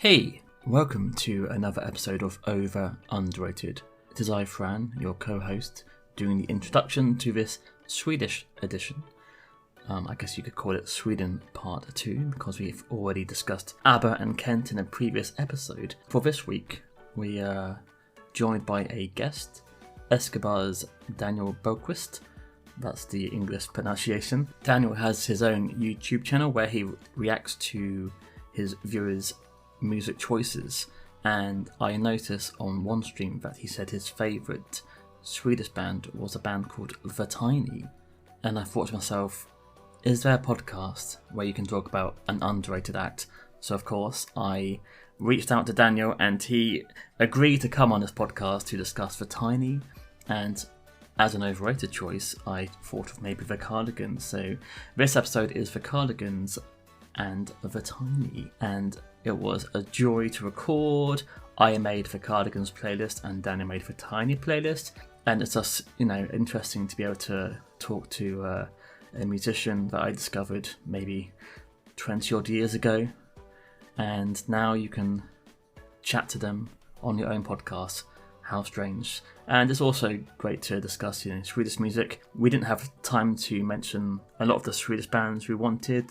Hey, welcome to another episode of Over Underrated. It is I, Fran, your co-host, doing the introduction to this Swedish edition. I guess you could call it Sweden Part 2, because we've already discussed ABBA and Kent in a previous episode. For this week, we are joined by a guest, Eskobar's Daniel Bellqvist. That's the English pronunciation. Daniel has his own YouTube channel where he reacts to his viewers' music choices, and I noticed on one stream that he said his favourite Swedish band was a band called The Tiny, and I thought to myself, is there a podcast where you can talk about an underrated act? So of course I reached out to Daniel and he agreed to come on this podcast to discuss The Tiny, and as an overrated choice I thought of maybe The Cardigans. So this episode is The Cardigans and The Tiny, and it was a joy to record. I made the Cardigans playlist and Daniel made the Tiny playlist, and it's just, interesting to be able to talk to a musician that I discovered maybe 20 odd years ago, and now you can chat to them on your own podcast. How strange. And it's also great to discuss, Swedish music. We didn't have time to mention a lot of the Swedish bands we wanted.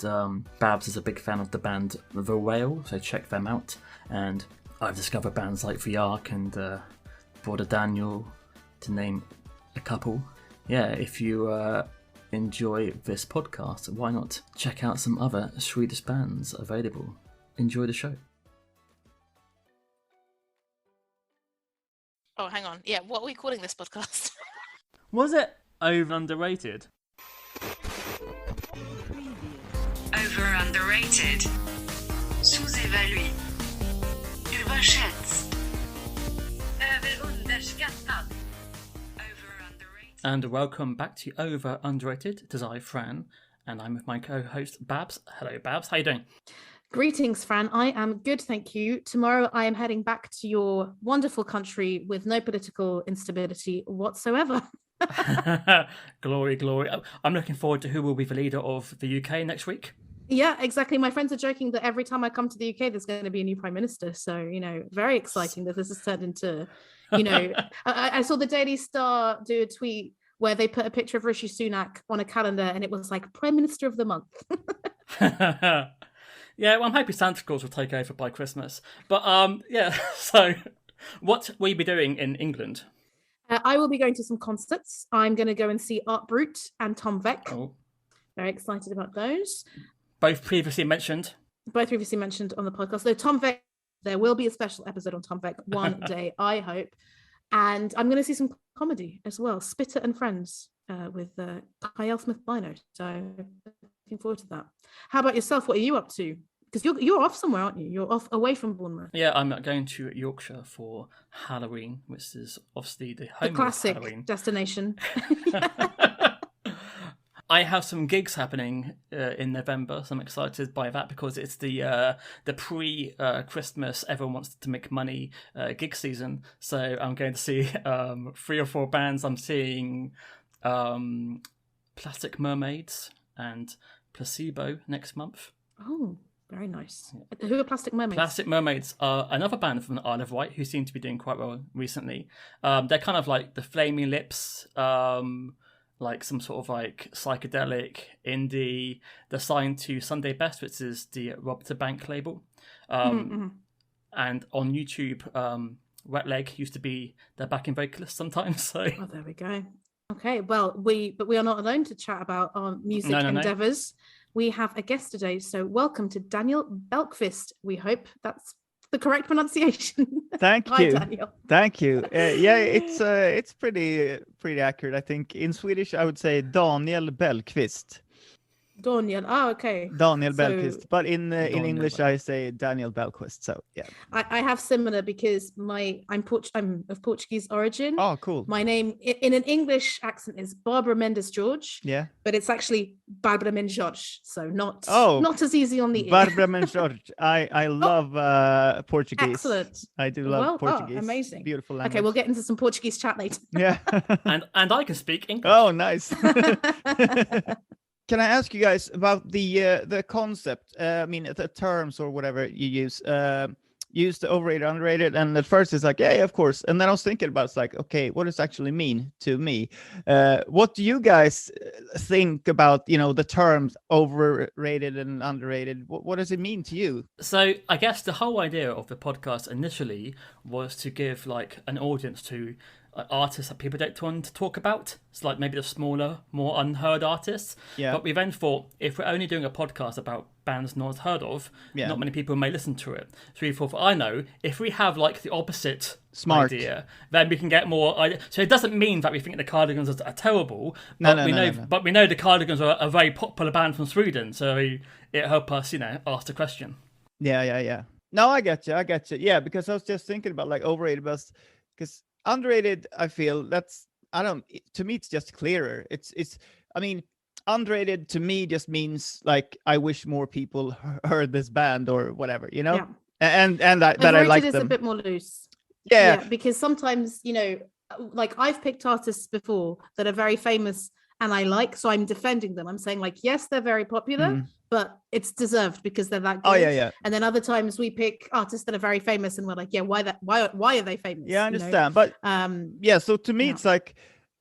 Babs is a big fan of the band The Whale, so check them out. And I've discovered bands like The Ark and Brother Daniel, to name a couple. Yeah, if you enjoy this podcast, why not check out some other Swedish bands available? Enjoy the show. Oh, hang on. Yeah, what are we calling this podcast? Was it over underrated? Over underrated. Sous-évalué. Överschätzt. Överunderskattad. Over underrated. And welcome back to Over Underrated. It is I, Fran, and I'm with my co-host Babs. Hello, Babs. How you doing? Greetings, Fran. I am good, thank you. Tomorrow I am heading back to your wonderful country with no political instability whatsoever. Glory, glory. I'm looking forward to who will be the leader of the UK next week. Yeah, exactly. My friends are joking that every time I come to the UK, there's going to be a new prime minister. So, very exciting that this has turned into, I saw the Daily Star do a tweet where they put a picture of Rishi Sunak on a calendar and it was like Prime Minister of the Month. Yeah, well, I'm hoping Santa Claus will take over by Christmas. But so what will you be doing in England? I will be going to some concerts. I'm going to go and see Art Brut and Tom Veck. Oh. Very excited about those. Both previously mentioned on the podcast. So Tom Veck, there will be a special episode on Tom Veck one day, I hope. And I'm going to see some comedy as well. Spitter and Friends with Kyle Smith-Bino. So looking forward to that. How about yourself? What are you up to? Because you're off somewhere, aren't you? You're off away from Bournemouth. Yeah, I'm going to Yorkshire for Halloween, which is obviously the home classic of Halloween destination. I have some gigs happening in November, so I'm excited by that because it's the pre-Christmas, everyone wants to make money gig season. So I'm going to see 3 or 4 bands. I'm seeing Plastic Mermaids and Placebo next month. Oh, very nice. Who are Plastic Mermaids? Plastic Mermaids are another band from the Isle of Wight who seem to be doing quite well recently. They're kind of like the Flaming Lips, like some sort of like psychedelic indie. They're signed to Sunday Best, which is the Rob to Bank label. And on YouTube, Wet Leg used to be their backing vocalist sometimes. So there we go. Okay, well, we are not alone to chat about our music endeavours. No. We have a guest today, so welcome to Daniel Bellqvist. We hope that's the correct pronunciation. Thank Hi, you. Daniel. Thank you. It's pretty accurate. I think in Swedish I would say Daniel Bellqvist. Daniel. Okay. Daniel Bellqvist, but in English I say Daniel Bellqvist. So yeah. I have similar because I'm of Portuguese origin. Oh, cool. My name in an English accent is Barbara Mendes George. Yeah. But it's actually Barbara Mendes George, so not as easy on the ear. Barbara Mendes George. I love Portuguese. Excellent. I do love Portuguese. Oh, amazing. Beautiful language. Okay, we'll get into some Portuguese chat later. Yeah. and I can speak English. Oh, nice. Can I ask you guys about the concept? I mean, the terms or whatever you use. use the overrated, underrated, and at first it's like, yeah, of course. And then I was thinking about, it's like, okay, what does it actually mean to me? What do you guys think about, the terms overrated and underrated? What does it mean to you? So I guess the whole idea of the podcast initially was to give like an audience to artists that people don't want to talk about. It's like maybe the smaller, more unheard artists. Yeah. But we then thought, if we're only doing a podcast about bands not heard of, not many people may listen to it. So we thought, I know, if we have like the opposite idea, then we can get more ideas. So it doesn't mean that we think the Cardigans are terrible, but we know the Cardigans are a very popular band from Sweden, so it helped us, ask the question. Yeah. No, I get you. Yeah, because I was just thinking about like overrated, because underrated, I feel to me, it's just clearer. I mean, underrated to me just means like, I wish more people heard this band or whatever, Yeah. and that I like them. Is a bit more loose. Yeah, because sometimes, like I've picked artists before that are very famous and I like, so I'm defending them. I'm saying like, yes, they're very popular, but it's deserved because they're that good. Oh yeah. And then other times we pick artists that are very famous and we're like, yeah, why are they famous? Yeah, I understand. But so to me it's like,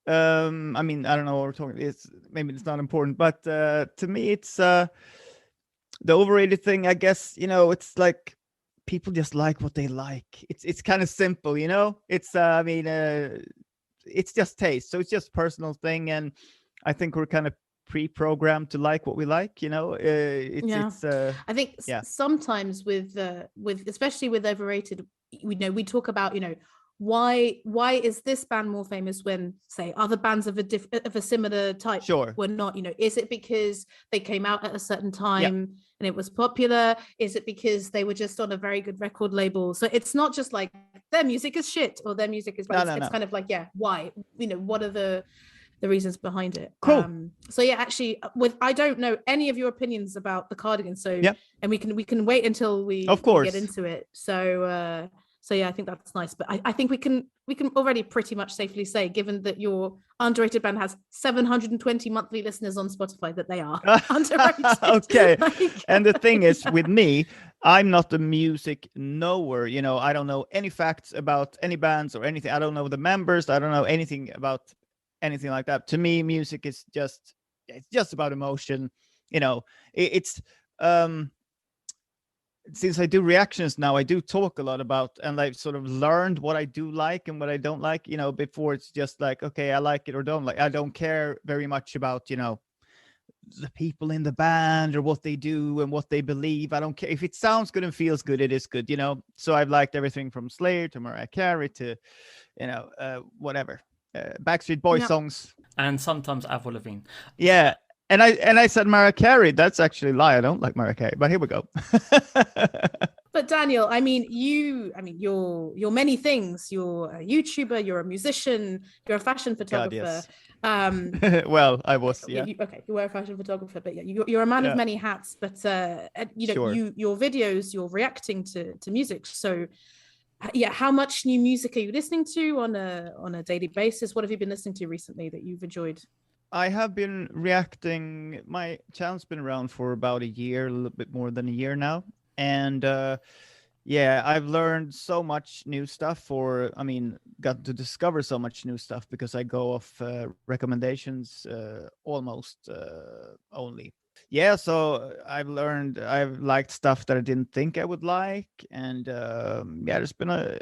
I mean, I don't know what we're talking. Maybe it's not important, but to me it's the overrated thing, I guess. It's like people just like what they like. It's kind of simple, It's it's just taste, so it's just personal thing, and I think we're kind of pre-programmed to like what we like. I think sometimes with especially with overrated, we talk about why is this band more famous when, say, other bands of a similar type were not? Is it because they came out at a certain time and it was popular? Is it because they were just on a very good record label? So it's not just like their music is shit or their music is bad. It's kind of like, why? What are the reasons behind it? Cool. So actually, I don't know any of your opinions about the Cardigans. So and we can wait until we get into it. So I think that's nice. But I think we can already pretty much safely say, given that your underrated band has 720 monthly listeners on Spotify, that they are underrated. Okay. And the thing is, with me, I'm not a music knower. I don't know any facts about any bands or anything. I don't know the members. I don't know anything about anything like that. To me, music is just about emotion. It's since I do reactions now, I do talk a lot about, and I've sort of learned what I do like and what I don't like. Before it's just like, okay, I like it or don't like. I don't care very much about the people in the band or what they do and what they believe. I don't care if it sounds good and feels good. It is good, So I've liked everything from Slayer to Mariah Carey to whatever Backstreet Boys songs, and sometimes Avril Lavigne. Yeah. And I said Mariah Carey. That's actually a lie. I don't like Mariah Carey, but here we go. But Daniel, you're many things. You're a YouTuber. You're a musician. You're a fashion photographer. God, yes. Well, I was. Yeah. You were a fashion photographer, but you're a man of many hats. But your videos, you're reacting to music. So, how much new music are you listening to on a daily basis? What have you been listening to recently that you've enjoyed? I have been reacting. My channel's been around for about a year, a little bit more than a year now. And I've learned so much new stuff, got to discover so much new stuff because I go off recommendations almost only. Yeah, so I've liked stuff that I didn't think I would like. And there's been a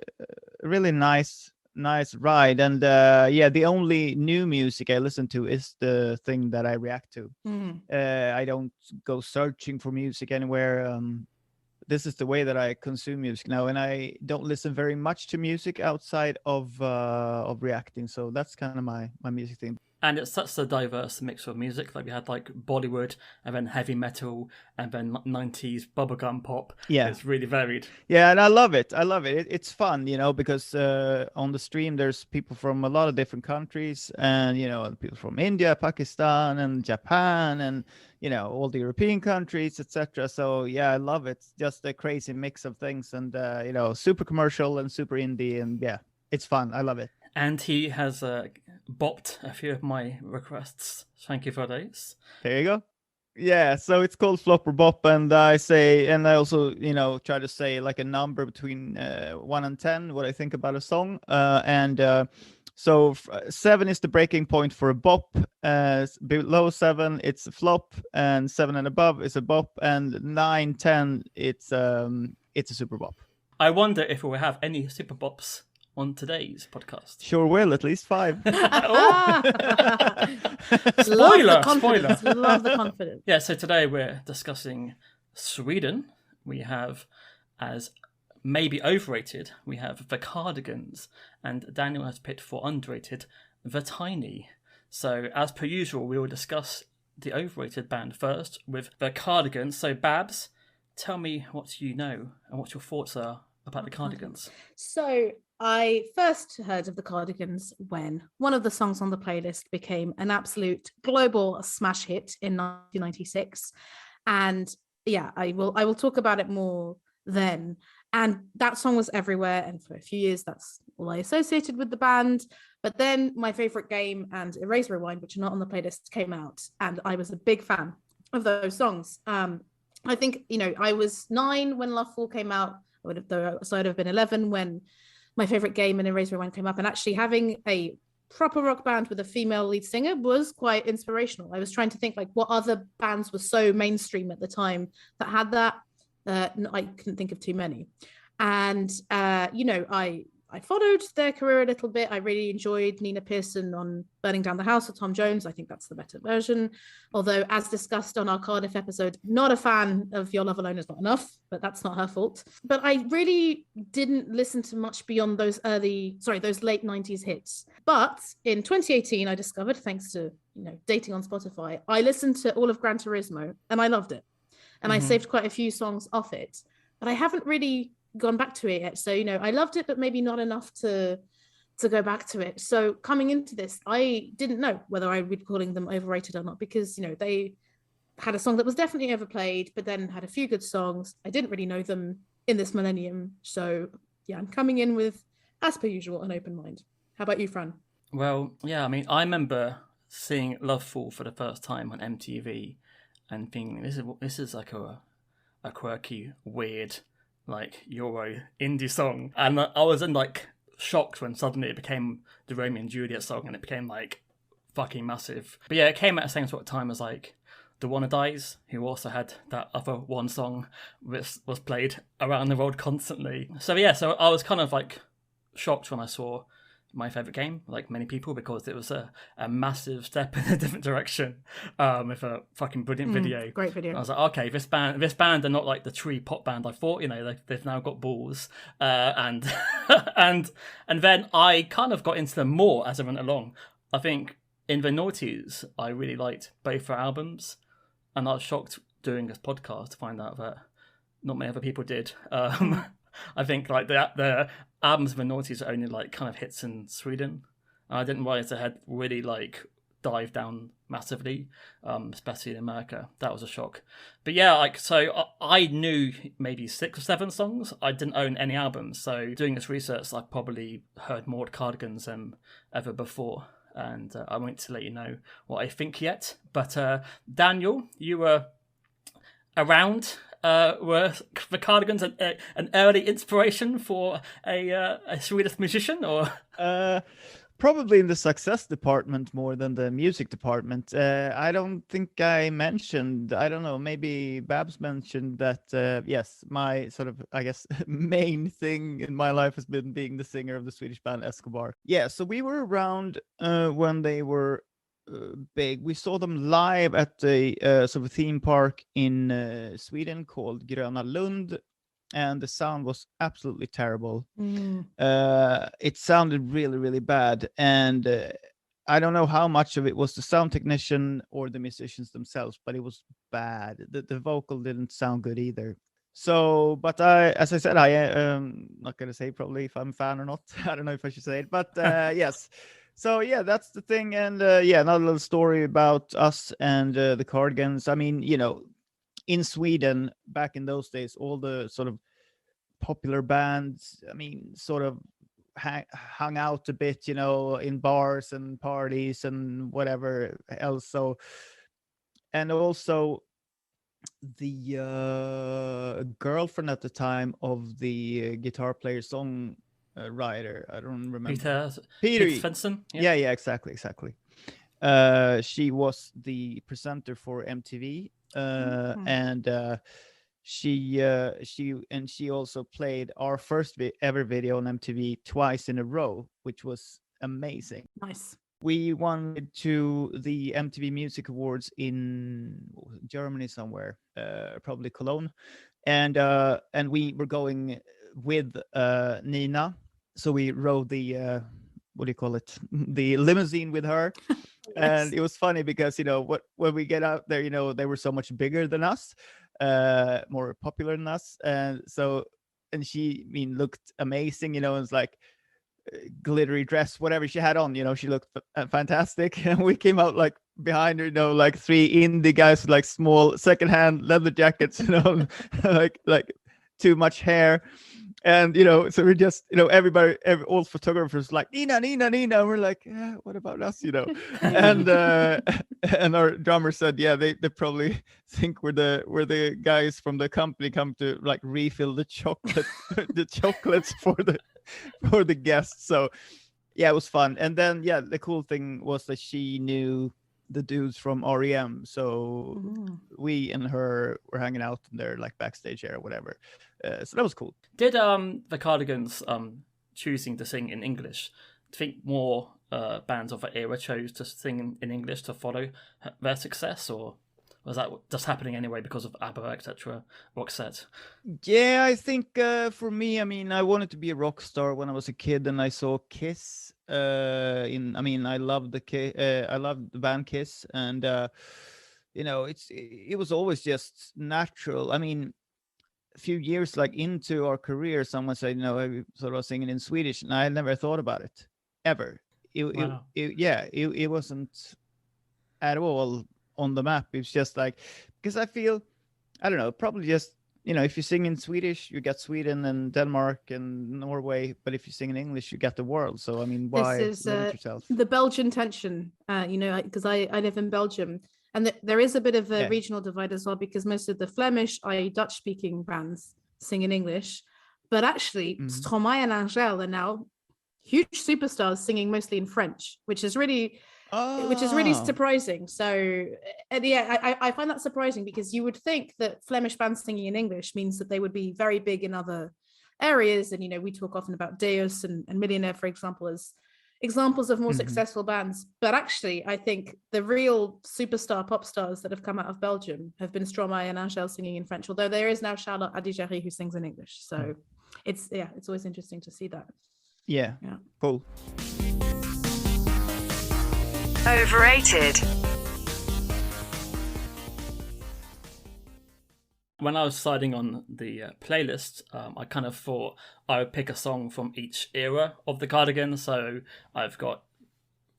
really nice ride. And the only new music I listen to is the thing that I react to. I don't go searching for music anywhere. This is the way that I consume music now, and I don't listen very much to music outside of reacting. So that's kind of my music thing. And it's such a diverse mix of music. Like we had like Bollywood, and then heavy metal, and then 90s bubblegum pop. Yeah, it's really varied. Yeah, and I love it. It's fun, because on the stream there's people from a lot of different countries, and people from India, Pakistan, and Japan, and all the European countries, etc. So yeah, I love it. It's just a crazy mix of things, and super commercial and super indie, and yeah, it's fun. I love it. And he has bopped a few of my requests. Thank you for those. There you go. Yeah, so it's called Flop or Bop, and I also, try to say like a number between 1 and 10, what I think about a song. So 7 is the breaking point for a bop. Below 7, it's a flop, and 7 and above is a bop, and 9, 10, it's a super bop. I wonder if we will have any super bops on today's podcast. Sure will, at least 5. Spoiler! Love the confidence. Yeah, so today we're discussing Sweden. We have, as maybe overrated, we have the Cardigans, and Daniel has picked for underrated, the Tiny. So as per usual, we will discuss the overrated band first with the Cardigans. So Babs, tell me what you know and what your thoughts are about the Cardigans. So I first heard of the Cardigans when one of the songs on the playlist became an absolute global smash hit in 1996. And yeah, I will talk about it more then. And that song was everywhere. And for a few years, that's all I associated with the band. But then my favorite game and Erase Rewind, which are not on the playlist, came out. And I was a big fan of those songs. I think, I was 9 when Lovefool came out. So I'd have been 11 when my favorite game and Erase Rewind came up. And actually having a proper rock band with a female lead singer was quite inspirational. I was trying to think like what other bands were so mainstream at the time that had that. I couldn't think of too many. And, I followed their career a little bit. I really enjoyed Nina Pearson on Burning Down the House with Tom Jones. I think that's the better version. Although, as discussed on our Cardiff episode, not a fan of Your Love Alone Is Not Enough, but that's not her fault. But I really didn't listen to much beyond those late 90s hits. But in 2018, I discovered, thanks to, dating on Spotify, I listened to all of Gran Turismo and I loved it. And I saved quite a few songs off it. But I haven't really gone back to it yet. So, I loved it, but maybe not enough to go back to it. So coming into this, I didn't know whether I would be calling them overrated or not, because, they had a song that was definitely overplayed, but then had a few good songs. I didn't really know them in this millennium. So yeah, I'm coming in with, as per usual, an open mind. How about you, Fran? Well, yeah, I mean, I remember seeing Lovefool for the first time on MTV and thinking, this is like a quirky, weird, like Euro indie song, and I was shocked when suddenly it became the Romeo and Juliet song and it became like fucking massive. But yeah, it came at the same sort of time as like The Wannadies, who also had that other one song which was played around the world constantly. So yeah, so I was kind of like shocked when I saw my favorite game, like many people, because it was a massive step in a different direction, with a fucking brilliant video. Great video. I was like, okay, this band are not like the tree pop band I thought. They've now got balls, and and then I kind of got into them more as I went along. I think in the noughties, I really liked both their albums, and I was shocked doing this podcast to find out that not many other people did. I think like the albums of the noughties are only like kind of hits in Sweden. I didn't realize they had really like dived down massively, especially in America. That was a shock. But yeah, like so I knew maybe 6 or 7 songs. I didn't own any albums, so doing this research, I probably heard more Cardigans than ever before. And I won't to let you know what I think yet. But Daniel, you were around. Were the Cardigans an early inspiration for a Swedish musician, or? Probably in the success department more than the music department. I don't think I mentioned, I don't know, maybe Babs mentioned that, yes, my sort of, I guess, main thing in my life has been being the singer of the Swedish band Eskobar. Yeah, so we were around when they were big. We saw them live at a sort of theme park in Sweden called Gröna Lund, and the sound was absolutely terrible. It sounded really, really bad, and I don't know how much of it was the sound technician or the musicians themselves, but it was bad. The vocal didn't sound good either. So, but as I said, I am not going to say probably if I'm a fan or not. I don't know if I should say it, but yes. So yeah, that's the thing. And yeah, another little story about us and the Cardigans. I mean, in Sweden back in those days, all the sort of popular bands, I mean, sort of hung out a bit, in bars and parties and whatever else. So, and also the girlfriend at the time of the guitar player song writer. I don't remember. Peter Svensson. Yeah, exactly. She was the presenter for MTV, and she also played our first ever video on MTV twice in a row, which was amazing. Nice. We went to the MTV Music Awards in Germany somewhere, probably Cologne, and we were going with Nina, so we rode the what do you call it, the limousine with her. And it was funny because when we get out there, they were so much bigger than us, more popular than us, and she looked amazing, and it's like glittery dress, whatever she had on, she looked fantastic. And we came out like behind her, like three indie guys with like small secondhand leather jackets, like too much hair. And so we're just everybody, all photographers like Nina. We're like, yeah, what about us? And and our drummer said, yeah, they probably think we're the guys from the company come to like refill the chocolates for the guests. So yeah, it was fun. And then the cool thing was that she knew the dudes from REM, so we and her were hanging out in their like backstage area or whatever. So that was cool. Did the Cardigans choosing to sing in English, do you think more bands of the era chose to sing in English to follow their success, or was that just happening anyway because of ABBA, etc., Roxette? Yeah, I think for me, I wanted to be a rock star when I was a kid, and I saw Kiss. I loved the band Kiss, and it was always just natural. A few years like into our career, someone said, I sort of singing in Swedish, and I never thought about it ever. It wasn't at all on the map. It's just like, because I feel, I don't know, probably just, if you sing in Swedish, you get Sweden and Denmark and Norway, but if you sing in English, you get the world. So why limit yourself? The Belgian tension, because I live in Belgium, and there is a bit of a regional divide as well, because most of the Flemish, i.e. Dutch-speaking bands, sing in English, but actually Stromae and Angèle are now huge superstars singing mostly in French, which is really surprising. So I find that surprising, because you would think that Flemish bands singing in English means that they would be very big in other areas, and we talk often about Deus and Millionaire, for example, as examples of more successful bands, but actually I think the real superstar pop stars that have come out of Belgium have been Stromae and Angèle singing in French, although there is now Charlotte Adigéry who sings in English. So it's always interesting to see that. Yeah. Cool. Overrated. When I was deciding on the playlist, I kind of thought I would pick a song from each era of the Cardigans. So I've got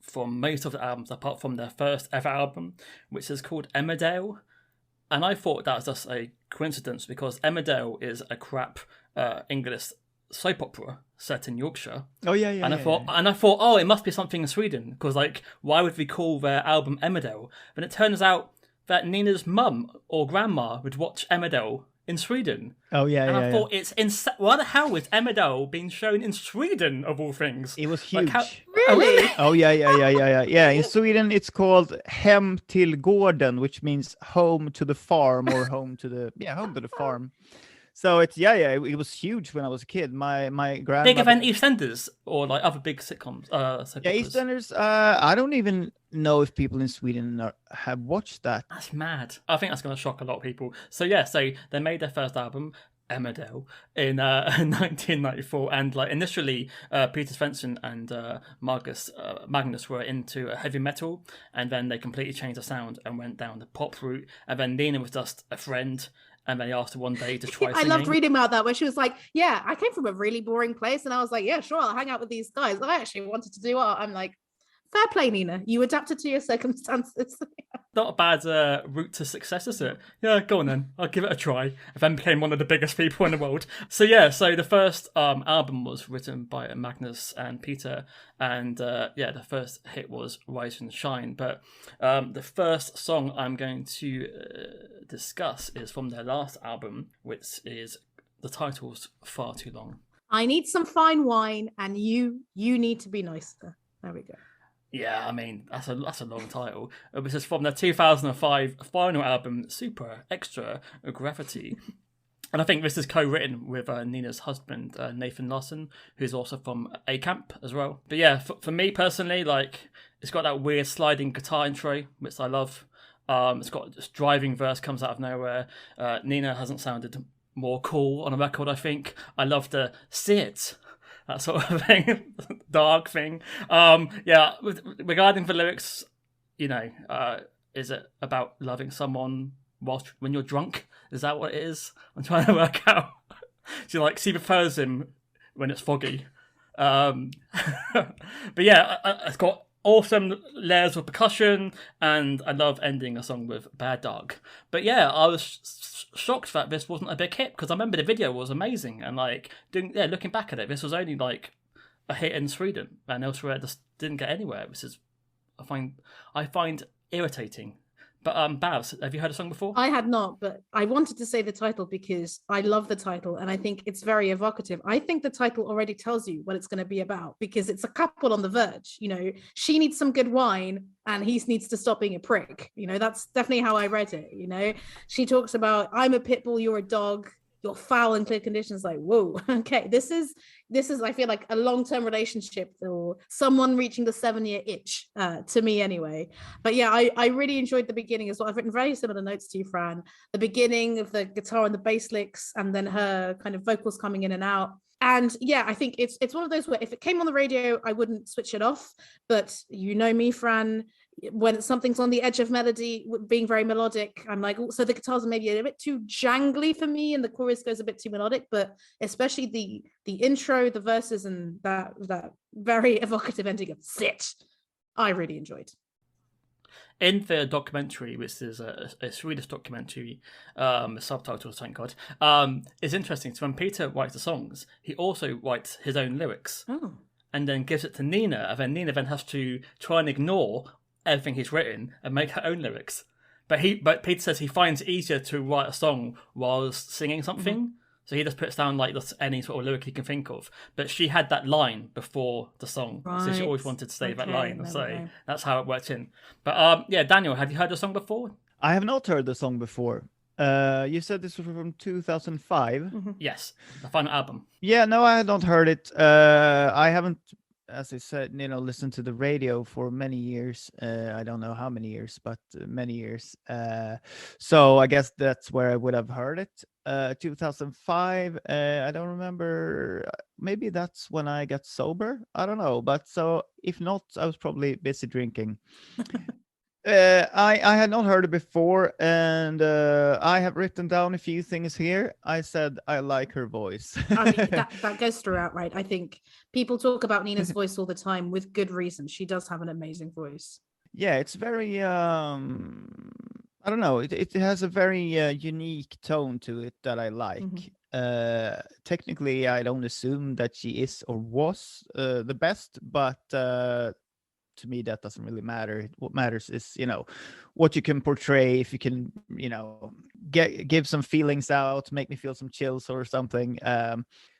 from most of the albums, apart from their first ever album, which is called Emmerdale. And I thought that was just a coincidence, because Emmerdale is a crap English soap opera set in Yorkshire. Oh yeah. And I thought, oh, it must be something in Sweden, because like, why would we call their album Emmerdale? But it turns out that Nina's mum or grandma would watch Emmerdale in Sweden. Oh yeah, and I thought it's why the hell is Emmerdale being shown in Sweden of all things? It was huge. Really? Oh yeah. In Sweden, it's called Hem till gården, which means home to the farm, or home to the farm. So it's it was huge when I was a kid. My grandmother. Bigger than EastEnders or like other big sitcoms. EastEnders. I don't even know if people in Sweden have watched that. That's mad. I think that's going to shock a lot of people. So they made their first album, Emmerdale, in 1994, and like initially Peter Svensson and Magnus were into heavy metal, and then they completely changed the sound and went down the pop route, and then Nina was just a friend. And they asked her one day to try singing. I loved reading about that, where she was like, yeah, I came from a really boring place. And I was like, yeah, sure, I'll hang out with these guys. I actually wanted to do art. I'm like, Fair play, Nina. You adapted to your circumstances. Not a bad route to success, is it? Yeah, go on then. I'll give it a try. I then became one of the biggest people in the world. So yeah, so the first album was written by Magnus and Peter, and the first hit was Rise and Shine. But the first song I'm going to discuss is from their last album, which is the title's Far Too Long. I need some fine wine, and you need to be nicer. There we go. Yeah, I mean, that's a long title. This is from their 2005 final album, Super Extra Gravity. And I think this is co-written with Nina's husband, Nathan Larson, who's also from A Camp as well. But yeah, for me personally, like, it's got that weird sliding guitar intro, which I love. It's got this driving verse comes out of nowhere. Nina hasn't sounded more cool on a record, I think. I love the sit, that sort of thing, dark thing. Regarding the lyrics, is it about loving someone when you're drunk? Is that what it is? I'm trying to work out. So like, she prefers him when it's foggy. But yeah, it's got awesome layers of percussion, and I love ending a song with Bad Dog. But yeah, I was shocked that this wasn't a big hit, because I remember the video was amazing, and like looking back at it, this was only like a hit in Sweden, and elsewhere it just didn't get anywhere, which is I find irritating. But Babs, have you heard a song before? I had not, but I wanted to say the title because I love the title and I think it's very evocative. I think the title already tells you what it's going to be about, because it's a couple on the verge. She needs some good wine and he needs to stop being a prick. That's definitely how I read it. She talks about, I'm a pit bull, you're a dog, you're foul in clear conditions. Like, whoa, okay, this is I feel like a long-term relationship, or someone reaching the 7-year itch, to me anyway. But yeah, I really enjoyed the beginning as well. I've written very similar notes to you, Fran. The beginning of the guitar and the bass licks, and then her kind of vocals coming in and out. And yeah, I think it's one of those where if it came on the radio, I wouldn't switch it off. But you know me, Fran, when something's on the edge of melody, being very melodic, I'm like, so the guitars are maybe a bit too jangly for me, and the chorus goes a bit too melodic. But especially the intro, the verses, and that very evocative ending of sit, I really enjoyed. In the documentary, which is a Swedish documentary, subtitles, thank God, it's interesting. So when Peter writes the songs, he also writes his own lyrics, and then gives it to Nina, and then Nina has to try and ignore everything he's written and make her own lyrics. But Peter says he finds it easier to write a song while singing something. So he just puts down like any sort of lyric he can think of. But she had that line before the song, so she always wanted to say that line. So that's how it worked in. But Daniel, have you heard the song before? I have not heard the song before. You said this was from 2005? Yes, the final album. Yeah, no, I had not heard it. I haven't, as I said, listened to the radio for many years. I don't know how many years, but many years. So I guess that's where I would have heard it. 2005, I don't remember. Maybe that's when I got sober. I don't know. But so if not, I was probably busy drinking. I had not heard it before, and I have written down a few things here. I said I like her voice. I mean, that goes throughout, right? I think people talk about Nina's voice all the time with good reason. She does have an amazing voice. Yeah, it's very I don't know. It has a very unique tone to it that I like. Technically, I don't assume that she is or was the best, but to me, that doesn't really matter. What matters is, what you can portray. If you can, give some feelings out, make me feel some chills or something.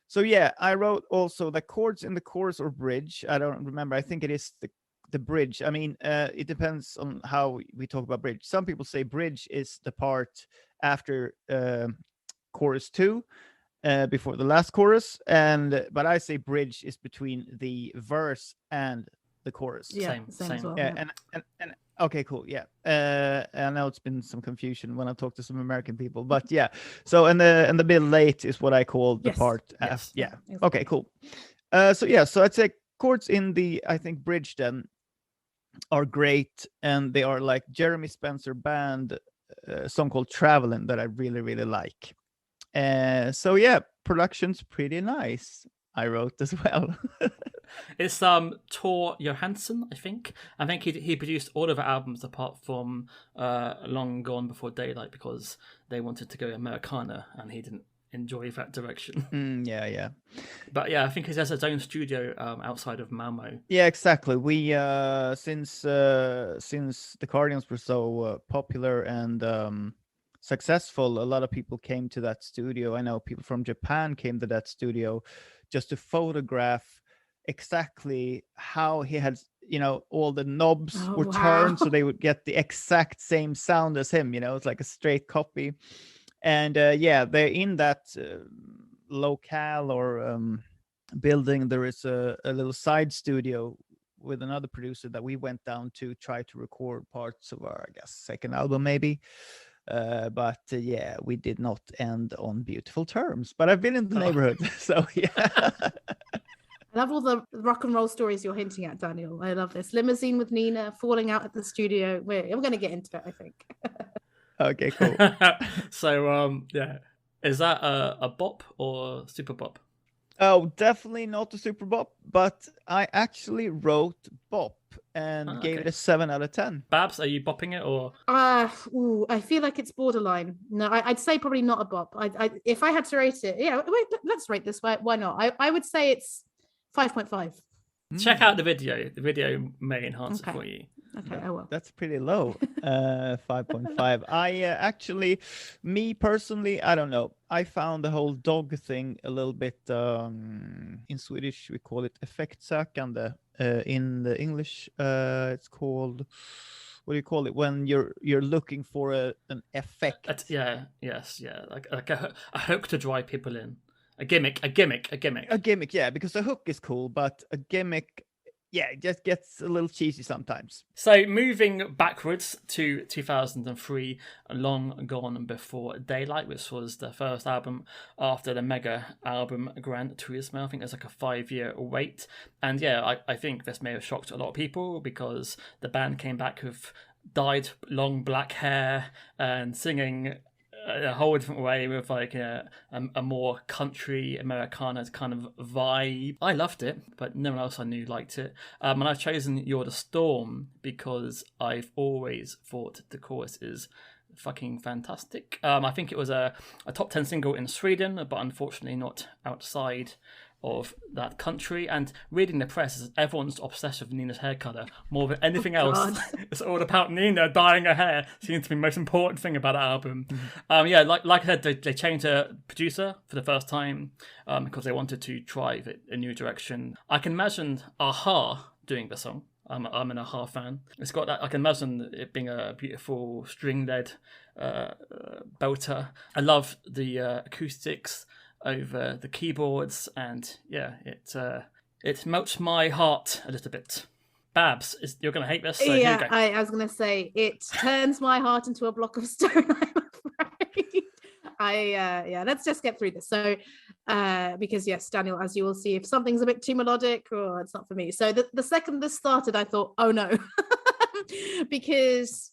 So yeah, I wrote also the chords in the chorus or bridge. I don't remember. I think it is the bridge. I mean, it depends on how we talk about bridge. Some people say bridge is the part after chorus 2, before the last chorus, but I say bridge is between the verse and the chorus. Yeah, same as well. Yeah, and okay, cool. Yeah, I know it's been some confusion when I talked to some American people, but yeah. So and the bit late is what I call the part. Yes. Yeah. Okay, cool. So I'd say chords in the, I think, bridge then are great, and they are like Jeremy Spencer Band song called Travelin' that I really, really like. So yeah, production's pretty nice, I wrote as well. It's Tor Johansson, I think. I think he produced all of the albums apart from Long Gone Before Daylight because they wanted to go Americana and he didn't enjoy that direction. Yeah. But yeah, I think he has his own studio outside of Malmo. Yeah, exactly. We since the Cardigans were so popular and successful, a lot of people came to that studio. I know people from Japan came to that studio just to photograph exactly how he had, all the knobs were turned so they would get the exact same sound as him. It's like a straight copy. And they're in that locale or building. There is a little side studio with another producer that we went down to try to record parts of our, I guess, second album maybe. But we did not end on beautiful terms. But I've been in the neighborhood, so yeah. I love all the rock and roll stories you're hinting at, Daniel. I love this. Limousine with Nina, falling out at the studio. We're going to get into it, I think. Okay, cool. So, is that a bop or super bop? Oh, definitely not a super bop, but I actually wrote bop and gave it a 7 out of 10. Babs, are you bopping it or? I feel like it's borderline. No, I'd say probably not a bop. If I had to rate it, let's rate this. Why not? I would say it's 5.5. Check out the video. The video may enhance it for you. Okay, I will. That's pretty low. 5.5. I actually, me personally, I don't know. I found the whole dog thing a little bit, in Swedish, we call it effektsökande. In the English, it's called, what do you call it? When you're looking for an effect. Like a hook to drive people in. A gimmick, yeah, because a hook is cool, but a gimmick, it just gets a little cheesy sometimes. So moving backwards to 2003, Long Gone Before Daylight, which was the first album after the mega album Gran Turismo. I think there's like a 5-year wait. And I think this may have shocked a lot of people because the band came back with dyed long black hair and singing a whole different way with like a more country Americana kind of vibe. I loved it, but no one else I knew liked it. And I've chosen You're the Storm because I've always thought the chorus is fucking fantastic. I think it was a top 10 single in Sweden, but unfortunately not outside of that country. And reading the press, everyone's obsessed with Nina's hair colour more than anything else. It's all about Nina dyeing her hair. Seems to be the most important thing about the album. Like I said, they changed her producer for the first time because they wanted to try a new direction. I can imagine Aha doing the song. I'm an Aha fan. It's got that. I can imagine it being a beautiful string-led belter. I love the acoustics over the keyboards, and it melts my heart a little bit. Babs, you're going to hate this. So I was going to say it turns my heart into a block of stone. I'm afraid. Let's just get through this. So, because yes, Daniel, as you will see, if something's a bit too melodic, it's not for me. So the second this started, I thought, oh no, because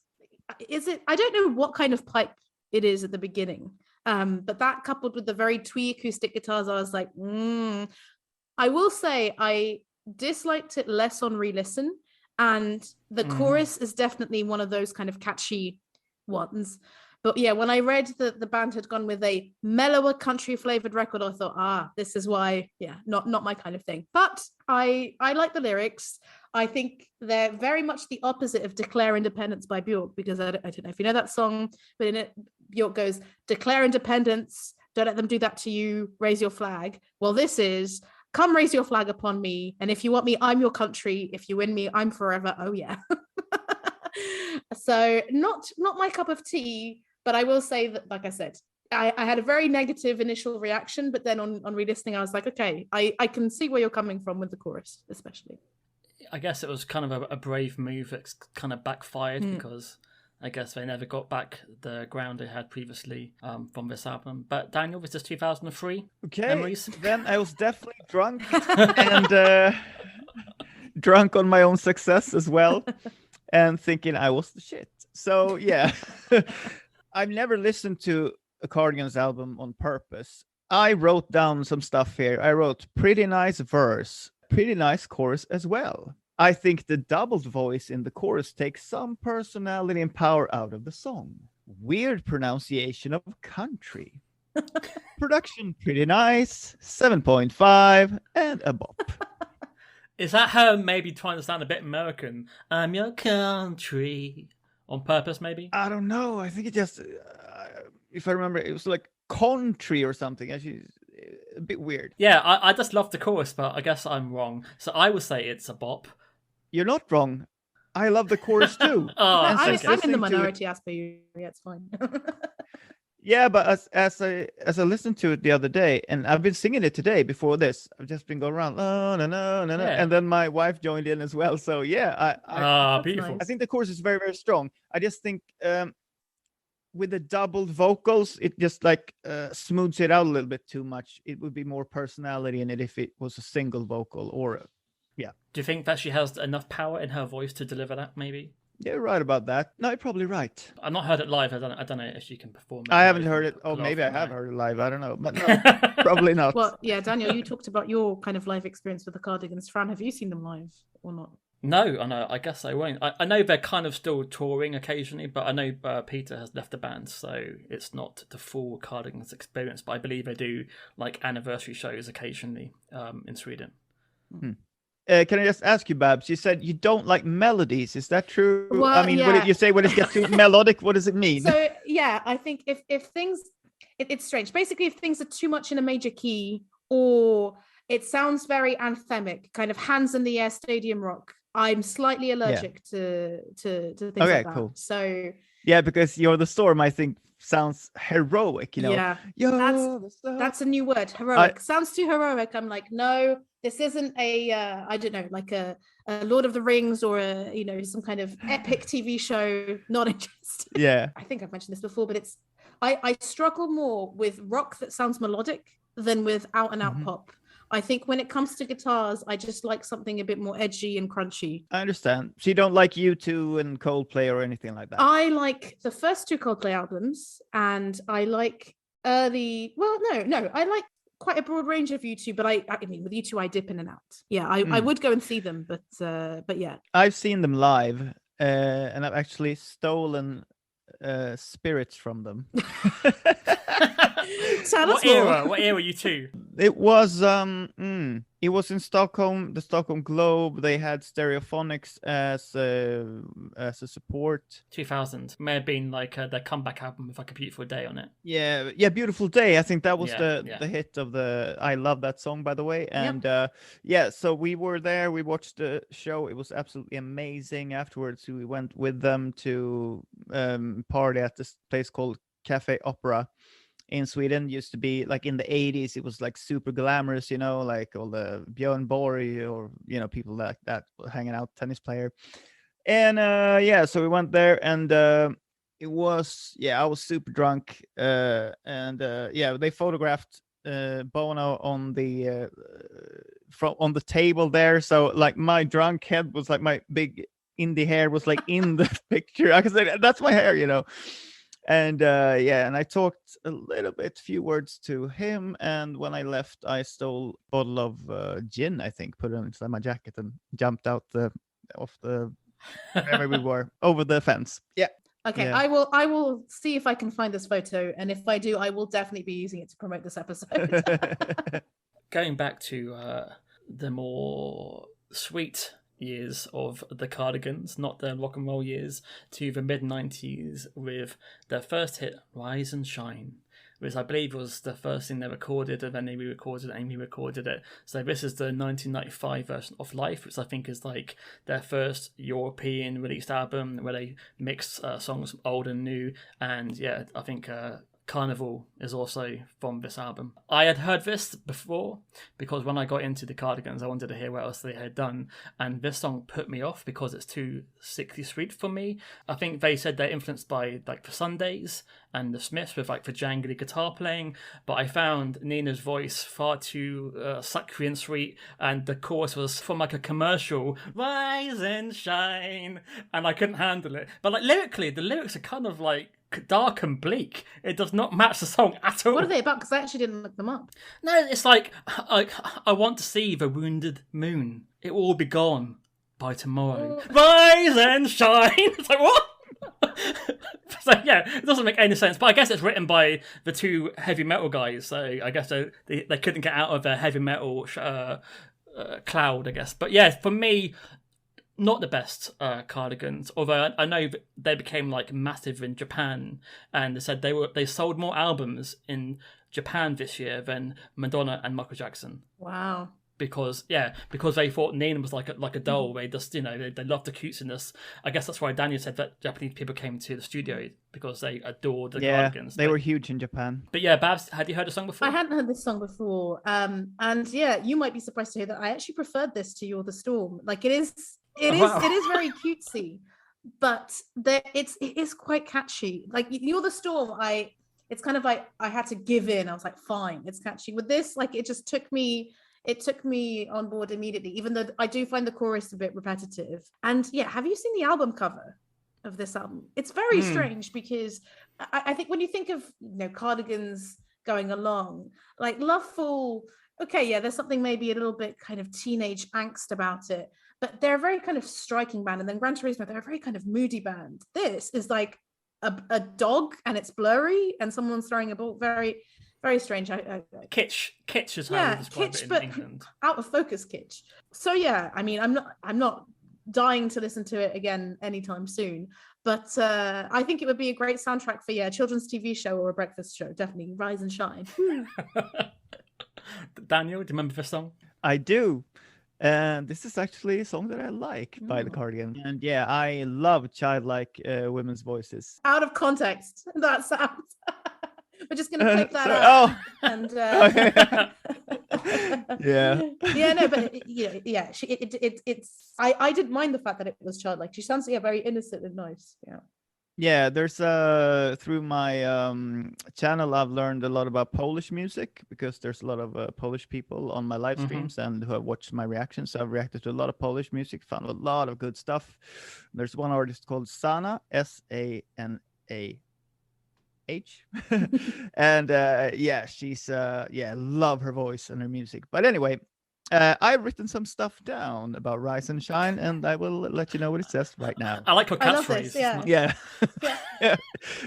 I don't know what kind of pipe it is at the beginning. But that coupled with the very twee acoustic guitars, I was like, I will say I disliked it less on re-listen, and the chorus is definitely one of those kind of catchy ones. But yeah, when I read that the band had gone with a mellower country flavored record, I thought, this is why, not my kind of thing. But I like the lyrics. I think they're very much the opposite of Declare Independence by Björk, because I don't know if you know that song, but in it, Björk goes, declare independence, don't let them do that to you, raise your flag. Well, this is, come raise your flag upon me, and if you want me, I'm your country. If you win me, I'm forever. Oh yeah. So not my cup of tea, but I will say that, like I said, I had a very negative initial reaction, but then on re-listening, I was like, okay, I can see where you're coming from with the chorus, especially. I guess it was kind of a brave move that's kind of backfired because I guess they never got back the ground they had previously from this album. But Daniel, this is 2003. Okay, memories? Then I was definitely drunk and drunk on my own success as well, and thinking I was the shit. So yeah, I've never listened to a Cardigans album on purpose. I wrote down some stuff here. I wrote pretty nice verse, pretty nice chorus as well. I think the doubled voice in the chorus takes some personality and power out of the song. Weird pronunciation of country. Production pretty nice, 7.5 and a bop. Is that her maybe trying to sound a bit American? I'm your country. On purpose, maybe? I don't know. I think it just, if I remember, it was like country or something. Actually, a bit weird. Yeah, I just love the chorus, but I guess I'm wrong. So I would say it's a bop. You're not wrong. I love the chorus too. I'm in the minority as per you. Yeah, it's fine. Yeah, but as I listened to it the other day, and I've been singing it today before this, I've just been going around, no, no, no, no, no, and then my wife joined in as well. So yeah, beautiful. Nice. I think the chorus is very, very strong. I just think with the doubled vocals, it just like smooths it out a little bit too much. It would be more personality in it if it was a single vocal or yeah. Do you think that she has enough power in her voice to deliver that, maybe? Yeah, right about that. No, you're probably right. I've not heard it live. I don't know if she can perform it. I haven't live. heard it. Oh, maybe I have heard it live. I don't know. But no, probably not. Well, yeah, Daniel, you talked about your kind of live experience with the Cardigans. Fran, have you seen them live or not? No, I guess I won't. I know they're kind of still touring occasionally, but I know Peter has left the band, so it's not the full Cardigans experience, but I believe they do like anniversary shows occasionally in Sweden. Can I just ask you, Babs? You said you don't like melodies. Is that true? Well, I mean, yeah. when you say when it gets too melodic, what does it mean? So yeah, I think if things, it's strange. Basically, if things are too much in a major key, or it sounds very anthemic, kind of hands in the air stadium rock, I'm slightly allergic to things like that. Cool. So yeah, because You're the Storm, I think, sounds heroic. You know, yeah, that's a new word. Heroic sounds too heroic. I'm like, no, this isn't a I don't know, like a Lord of the Rings or some kind of epic TV show. Not interested. Yeah, I think I've mentioned this before, but it's I struggle more with rock that sounds melodic than with out and out pop. I think when it comes to guitars, I just like something a bit more edgy and crunchy. I understand. So you don't like U2 and Coldplay or anything like that? I like the first two Coldplay albums, and I like I like quite a broad range of U2, but I mean, with U2, I dip in and out. Yeah, I would go and see them, but yeah. I've seen them live, and I've actually stolen spirits from them. What era U2? It was in Stockholm, the Stockholm Globe. They had Stereophonics as a support. 2000 may have been like their comeback album with like a Beautiful Day on it. Yeah, Beautiful Day. I think that was the hit of the. I love that song, by the way. And so we were there. We watched the show. It was absolutely amazing. Afterwards, we went with them to party at this place called Cafe Opera in Sweden. Used to be like in the 80s. It was like super glamorous, like all the Björn Borg or people like that hanging out, tennis player. And so we went there, and it was I was super drunk, and they photographed Bono on the on the table there. So like my drunk head was like my big indie hair was like in the picture. I could say that's my hair, And and I talked a few words to him, and when I left, I stole a bottle of gin, I think, put it inside my jacket and jumped out off the wherever we were, over the fence. Yeah. Okay, yeah. I will see if I can find this photo, and if I do, I will definitely be using it to promote this episode. Going back to the more sweet years of the Cardigans, not the rock and roll years, to the mid-90s with their first hit, Rise and Shine, which I believe was the first thing they recorded, and then they re-recorded it and re-recorded it. So this is the 1995 version of Life, which I think is like their first European released album where they mix songs from old and new. And I think Carnival is also from this album. I had heard this before because when I got into the Cardigans, I wanted to hear what else they had done, and this song put me off because it's too sickly sweet for me. I think they said they're influenced by like the Sundays and the Smiths with like the jangly guitar playing, but I found Nina's voice far too suckery and sweet, and the chorus was from like a commercial, Rise and Shine, and I couldn't handle it. But like lyrically, the lyrics are kind of like dark and bleak. It does not match the song at all. What are they about? Because I actually didn't look them up. No, it's like I want to see the wounded moon. It will all be gone by tomorrow. Rise and shine. It's like, what? So yeah, it doesn't make any sense. But I guess it's written by the two heavy metal guys. So I guess they couldn't get out of their heavy metal cloud, I guess. But yeah, for me, not the best Cardigans. Although I know they became like massive in Japan, and they said they sold more albums in Japan this year than Madonna and Michael Jackson. Wow. Because they thought Nina was like a doll. They just, they loved the cutesiness. I guess that's why Daniel said that Japanese people came to the studio because they adored the Cardigans. They were huge in Japan. But yeah, Babs, had you heard the song before? I hadn't heard this song before. And yeah, you might be surprised to hear that I actually preferred this to You're the Storm. Like it is very cutesy, but it is quite catchy. Like You're the Storm, it's kind of like I had to give in. I was like, fine, it's catchy. With this, like it just took me on board immediately, even though I do find the chorus a bit repetitive. And yeah, have you seen the album cover of this album? It's very strange because I think when you think of Cardigans going along, like Lovefool, okay, yeah, there's something maybe a little bit kind of teenage angst about it, but they're a very kind of striking band. And then Gran Turismo, they're a very kind of moody band. This is like a dog and it's blurry and someone's throwing a ball. Very, very strange. Kitsch is how you describe kitsch, it in but England. Out of focus kitsch. So yeah, I mean, I'm not dying to listen to it again anytime soon, but I think it would be a great soundtrack for a children's TV show or a breakfast show. Definitely Rise and Shine. Daniel, do you remember this song? I do. And this is actually a song that I like by the Cardigans. And yeah, I love childlike women's voices. Out of context, that sounds. We're just gonna clip that out. And yeah, no, but it's. I didn't mind the fact that it was childlike. She sounds very innocent and nice. Yeah, there's through my channel I've learned a lot about Polish music because there's a lot of Polish people on my live streams and who have watched my reactions. So I've reacted to a lot of Polish music, found a lot of good stuff. There's one artist called Sana, Sana. And she's love her voice and her music. But anyway, I've written some stuff down about Rise and Shine, and I will let you know what it says right now. I like your catchphrase. Yeah.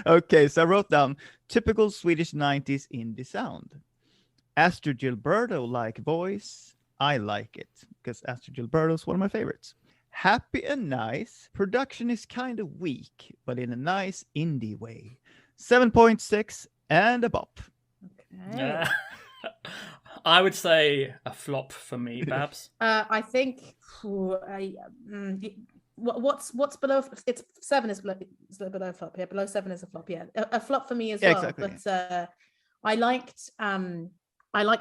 Okay, so I wrote down typical Swedish 90s indie sound. Astrid Gilberto-like voice. I like it because Astrid Gilberto is one of my favorites. Happy and nice. Production is kind of weak, but in a nice indie way. 7.6 and a bop. Okay. I would say a flop for me, Babs. I think what's below? It's 7 is below flop. Yeah, below 7 is a flop. Yeah, a flop for me as well. Exactly. But I liked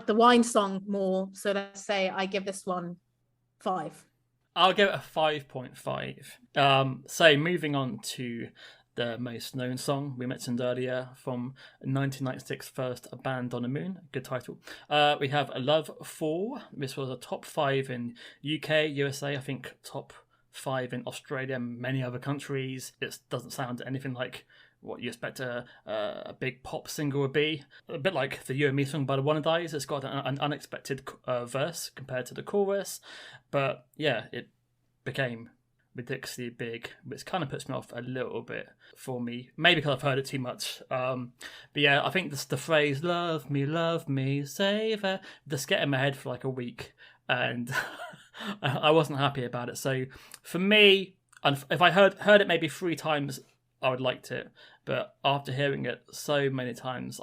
the wine song more. So let's say I give this one 5. I'll give it a 5.5. So moving on to the most known song we mentioned earlier from 1996 first, A Band on the Moon. Good title. We have Lovefool. This was a top 5 in UK, USA, I think top 5 in Australia and many other countries. It doesn't sound anything like what you expect a big pop single would be. A bit like the You and Me song by the Wannadies. It's got an unexpected verse compared to the chorus. But yeah, it became ridiculously big, which kind of puts me off a little bit for me. Maybe because I've heard it too much. But yeah, I think the phrase love me, save her, just get in my head for like a week. And I wasn't happy about it. So for me, if I heard it maybe 3 times, I would liked it. But after hearing it so many times,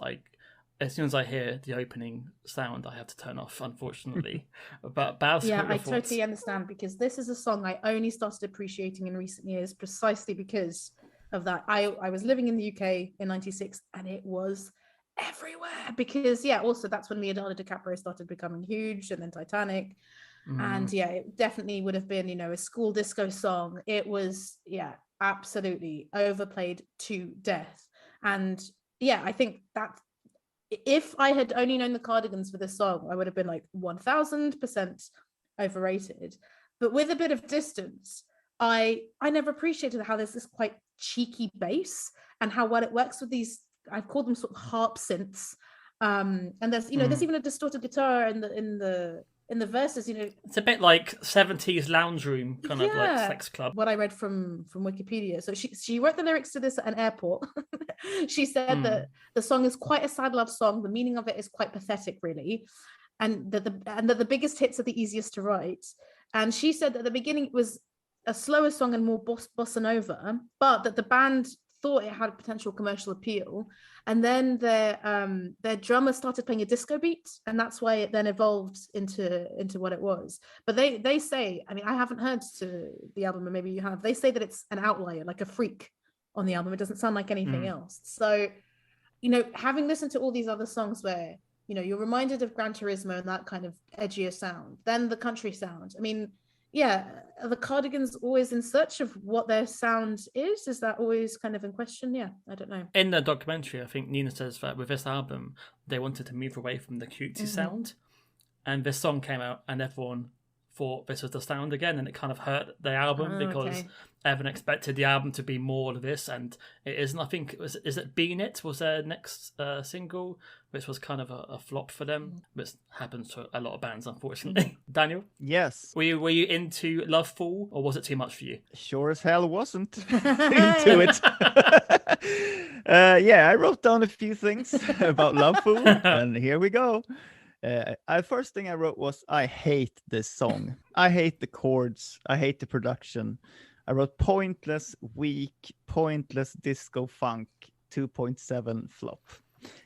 as soon as I hear the opening sound, I have to turn off, unfortunately. But Babs, yeah, I totally understand, because this is a song I only started appreciating in recent years precisely because of that. I was living in the UK in 96 and it was everywhere because, yeah, also that's when Leonardo DiCaprio started becoming huge, and then Titanic. And yeah, it definitely would have been, a school disco song. It was, yeah, absolutely overplayed to death. And yeah, I think that if I had only known the Cardigans for this song, I would have been like 1000% overrated. But with a bit of distance, I never appreciated how there's this quite cheeky bass and how well it works with these, I've called them sort of harp synths. And there's there's even a distorted guitar in the verses. It's a bit like 70s lounge room kind of like sex club. What I read from Wikipedia. So she wrote the lyrics to this at an airport. She said that the song is quite a sad love song. The meaning of it is quite pathetic, really, and that the biggest hits are the easiest to write. And she said that at the beginning it was a slower song and more bossa nova, but that the band thought it had potential commercial appeal, and then their drummer started playing a disco beat, and that's why it then evolved into what it was. But they say, I mean, I haven't heard the album, and maybe you have. They say that it's an outlier, like a freak on the album. It doesn't sound like anything else. So, having listened to all these other songs where you're reminded of Gran Turismo and that kind of edgier sound, then the country sound. I mean, yeah, are the Cardigans always in search of what their sound is? Is that always kind of in question? Yeah, I don't know. In the documentary, I think Nina says that with this album, they wanted to move away from the cutesy sound. And this song came out and everyone thought this was the sound again, and it kind of hurt the album because everyone expected the album to be more of this, and it isn't. I think is it Bean It was their next single, which was kind of a flop for them, which happens to a lot of bands, unfortunately. Daniel? Yes. Were you into Lovefool, or was it too much for you? Sure as hell wasn't into it. I wrote down a few things about Lovefool, and here we go. First thing I wrote was, I hate this song. I hate the chords. I hate the production. I wrote pointless, weak, pointless disco funk, 2.7 flop.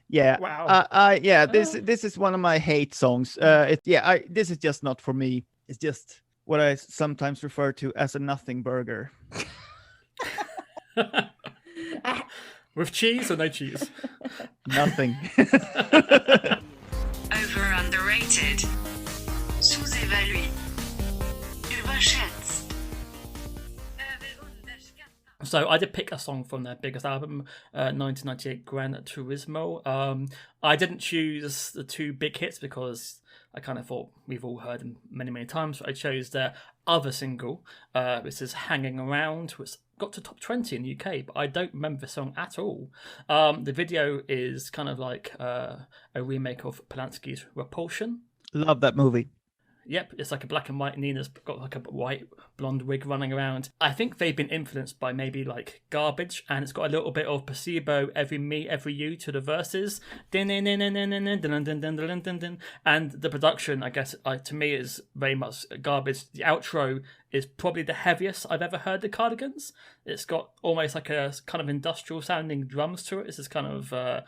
Yeah. Wow. This is one of my hate songs. This is just not for me. It's just what I sometimes refer to as a nothing burger. With cheese or no cheese? Nothing. Over underrated. Sous-évalué. Überschätzt. So I did pick a song from their biggest album, 1998 Gran Turismo. I didn't choose the two big hits because I kind of thought we've all heard them many, many times. So I chose their other single, which is Hanging Around, which got to top 20 in the UK, but I don't remember the song at all. The video is kind of like a remake of Polanski's Repulsion. Love that movie. Yep, it's like a black and white. Nina's got like a white blonde wig running around. I think they've been influenced by maybe like Garbage, and it's got a little bit of Placebo, Every Me, Every You to the verses. And the production, I guess, to me is very much Garbage. The outro is probably the heaviest I've ever heard the Cardigans. It's got almost like a kind of industrial sounding drums to it. This is kind of a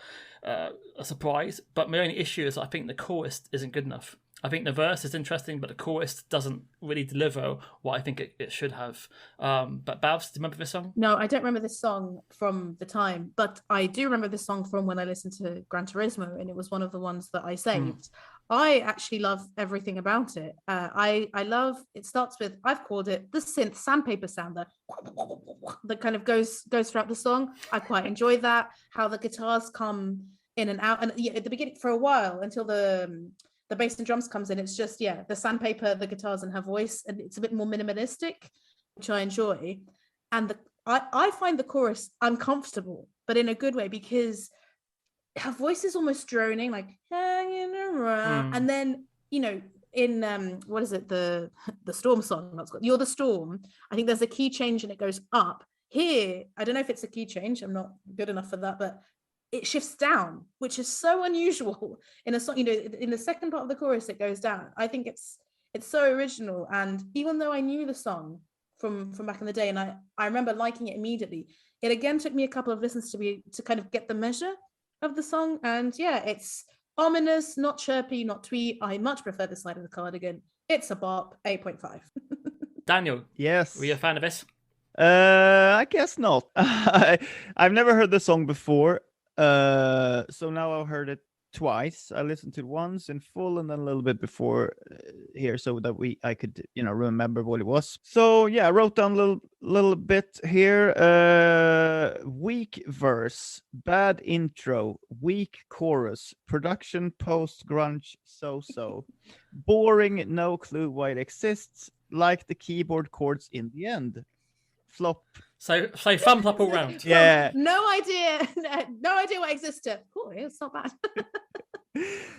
surprise. But my only issue is I think the chorus isn't good enough. I think the verse is interesting, but the chorus doesn't really deliver what I think it should have. But Babs, do you remember this song? No, I don't remember this song from the time, but I do remember this song from when I listened to Gran Turismo, and it was one of the ones that I saved. I actually love everything about it. I love, it starts with, I've called it the synth sandpaper sound that kind of goes throughout the song. I quite enjoy that, how the guitars come in and out. And at the beginning for a while until the bass and drums comes in, it's just the sandpaper, the guitars, and her voice, and it's a bit more minimalistic, which I enjoy. And I find the chorus uncomfortable, but in a good way, because her voice is almost droning, like hanging around, and then in what is it, the Storm song, that's got You're the Storm, I think there's a key change and it goes up. Here I don't know if it's a key change, I'm not good enough for that, but it shifts down, which is so unusual in a song. In the second part of the chorus, it goes down. I think it's so original. And even though I knew the song from back in the day, and I remember liking it immediately, it again took me a couple of listens to kind of get the measure of the song. And it's ominous, not chirpy, not twee. I much prefer this side of the Cardigan. It's a bop, 8.5. Daniel, yes, were you a fan of this? I guess not. I've never heard the song before. So now I've heard it twice. I listened to it once in full and then a little bit before here, so that I could remember what it was. So I wrote down a little bit here. Weak verse, bad intro, weak chorus, production post grunge so, boring, no clue why it exists, like the keyboard chords in the end. flop. So thumbs up all round. Yeah. No idea. No idea what exists. Oh, it's not bad.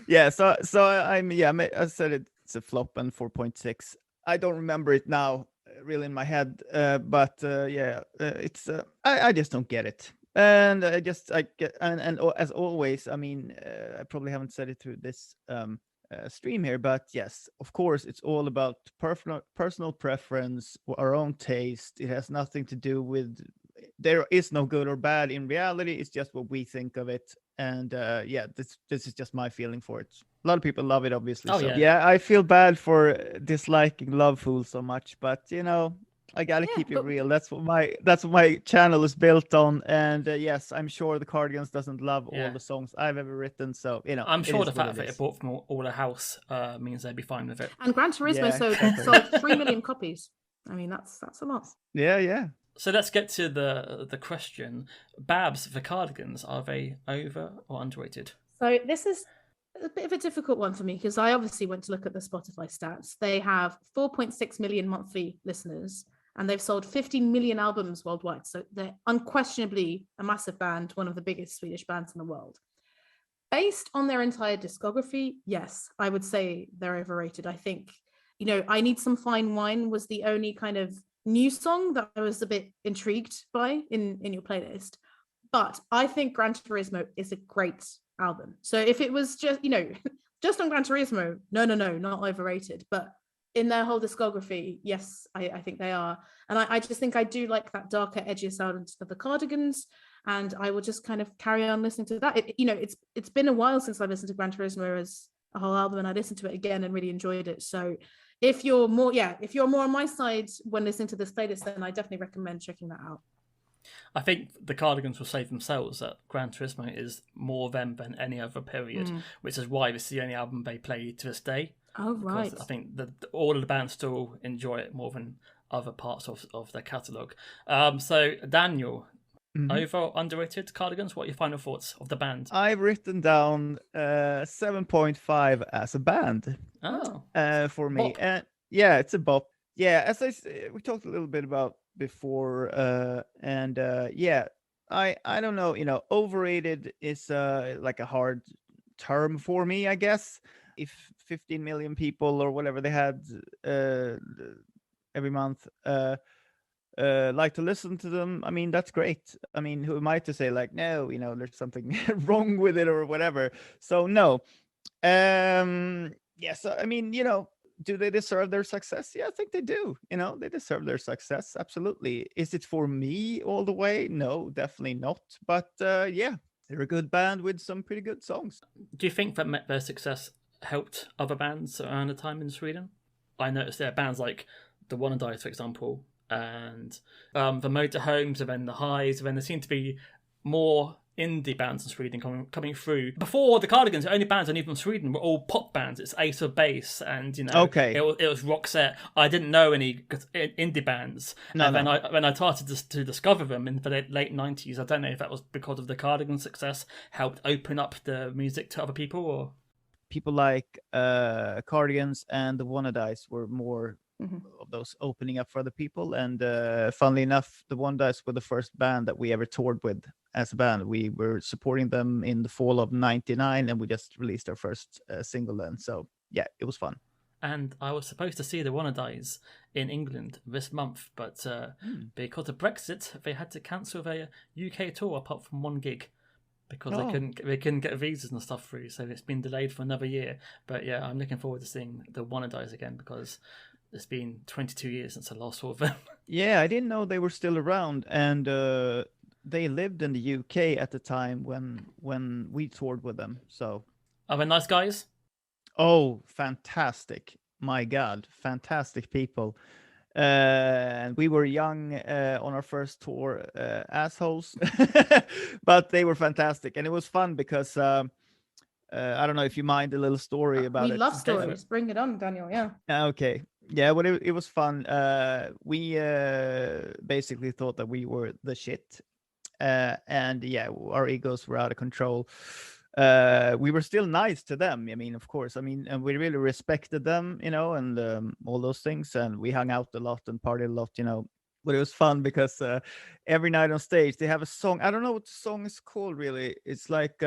Yeah. So I said it's a flop and 4.6. I don't remember it now, really in my head. But it's I just don't get it. And I get and as always, I mean, I probably haven't said it through this stream here, but yes, of course, it's all about personal preference, our own taste. It has nothing to do with, there is no good or bad in reality. It's just what we think of it. And this is just my feeling for it. A lot of people love it, obviously. Oh, so yeah. yeah, I feel bad for disliking Lovefool so much, but I gotta keep it real. That's what my channel is built on. And yes, I'm sure the Cardigans doesn't love all the songs I've ever written. So I'm sure the fact that it bought from all the house means they'd be fine with it. And Gran Turismo sold 3 million copies. I mean, that's a lot. Yeah. So let's get to the question. Babs, the Cardigans, are they over or underrated? So this is a bit of a difficult one for me because I obviously went to look at the Spotify stats. They have 4.6 million monthly listeners and they've sold 15 million albums worldwide. So they're unquestionably a massive band, one of the biggest Swedish bands in the world. Based on their entire discography, yes, I would say they're overrated. I think, I Need Some Fine Wine was the only kind of new song that I was a bit intrigued by in your playlist. But I think Gran Turismo is a great album. So if it was just, just on Gran Turismo, no, not overrated. But in their whole discography, yes, I think they are. And I just think I do like that darker, edgier sound of the Cardigans. And I will just kind of carry on listening to that. It's been a while since I listened to Gran Turismo as a whole album, and I listened to it again and really enjoyed it. So if you're more on my side when listening to this playlist, then I definitely recommend checking that out. I think the Cardigans will say themselves that Gran Turismo is more them than any other period, which is why this is the only album they play to this day. Oh, right. Because I think that all of the bands still enjoy it more than other parts of their catalogue. So, Daniel, over or underrated Cardigans? What are your final thoughts of the band? I've written down 7.5 as a band. Oh. For me. Yeah, it's a bop. Yeah, as we talked a little bit about before, I don't know, overrated is like a hard term for me, I guess. If 15 million people or whatever they had every month like to listen to them, I mean, that's great. I mean, who am I to say like, no, there's something wrong with it or whatever. So no. Yes, I mean, do they deserve their success? Yeah, I think they do. They deserve their success. Absolutely. Is it for me all the way? No, definitely not. But yeah, they're a good band with some pretty good songs. Do you think that their success helped other bands around the time in Sweden? I noticed there are bands like the Wannadies, for example, and the Motorhomes, and then the Highs, and then there seem to be more indie bands in Sweden coming through. Before the Cardigans, the only bands I knew from Sweden were all pop bands. It's Ace of Base, and it was Roxette. I didn't know any indie bands. When I started to discover them in the late 90s, I don't know if that was because of the Cardigans' success helped open up the music to other people, or people like Cardigans and the Wannadies were more of those opening up for other people. And funnily enough, the Wannadies were the first band that we ever toured with as a band. We were supporting them in the fall of '99, and we just released our first single then. So yeah, it was fun. And I was supposed to see the Wannadies in England this month, but because of Brexit, they had to cancel their UK tour apart from one gig. Because they couldn't get visas and stuff through, so it's been delayed for another year. But yeah, I'm looking forward to seeing the Wannadies again because it's been 22 years since I last saw them. Yeah, I didn't know they were still around, and they lived in the UK at the time when we toured with them. So, are they nice guys? Oh, fantastic! My God, fantastic people. And we were young on our first tour, assholes, but they were fantastic, and it was fun because I don't know if you mind a little story about it. We love stories. Bring it on, Daniel. Yeah. Okay. Yeah, well, it was fun. We basically thought that we were the shit, and yeah, our egos were out of control. We were still nice to them. I mean, of course. I mean, and we really respected them, and all those things. And we hung out a lot and partied a lot, but it was fun because every night on stage they have a song. I don't know what the song is called really. It's like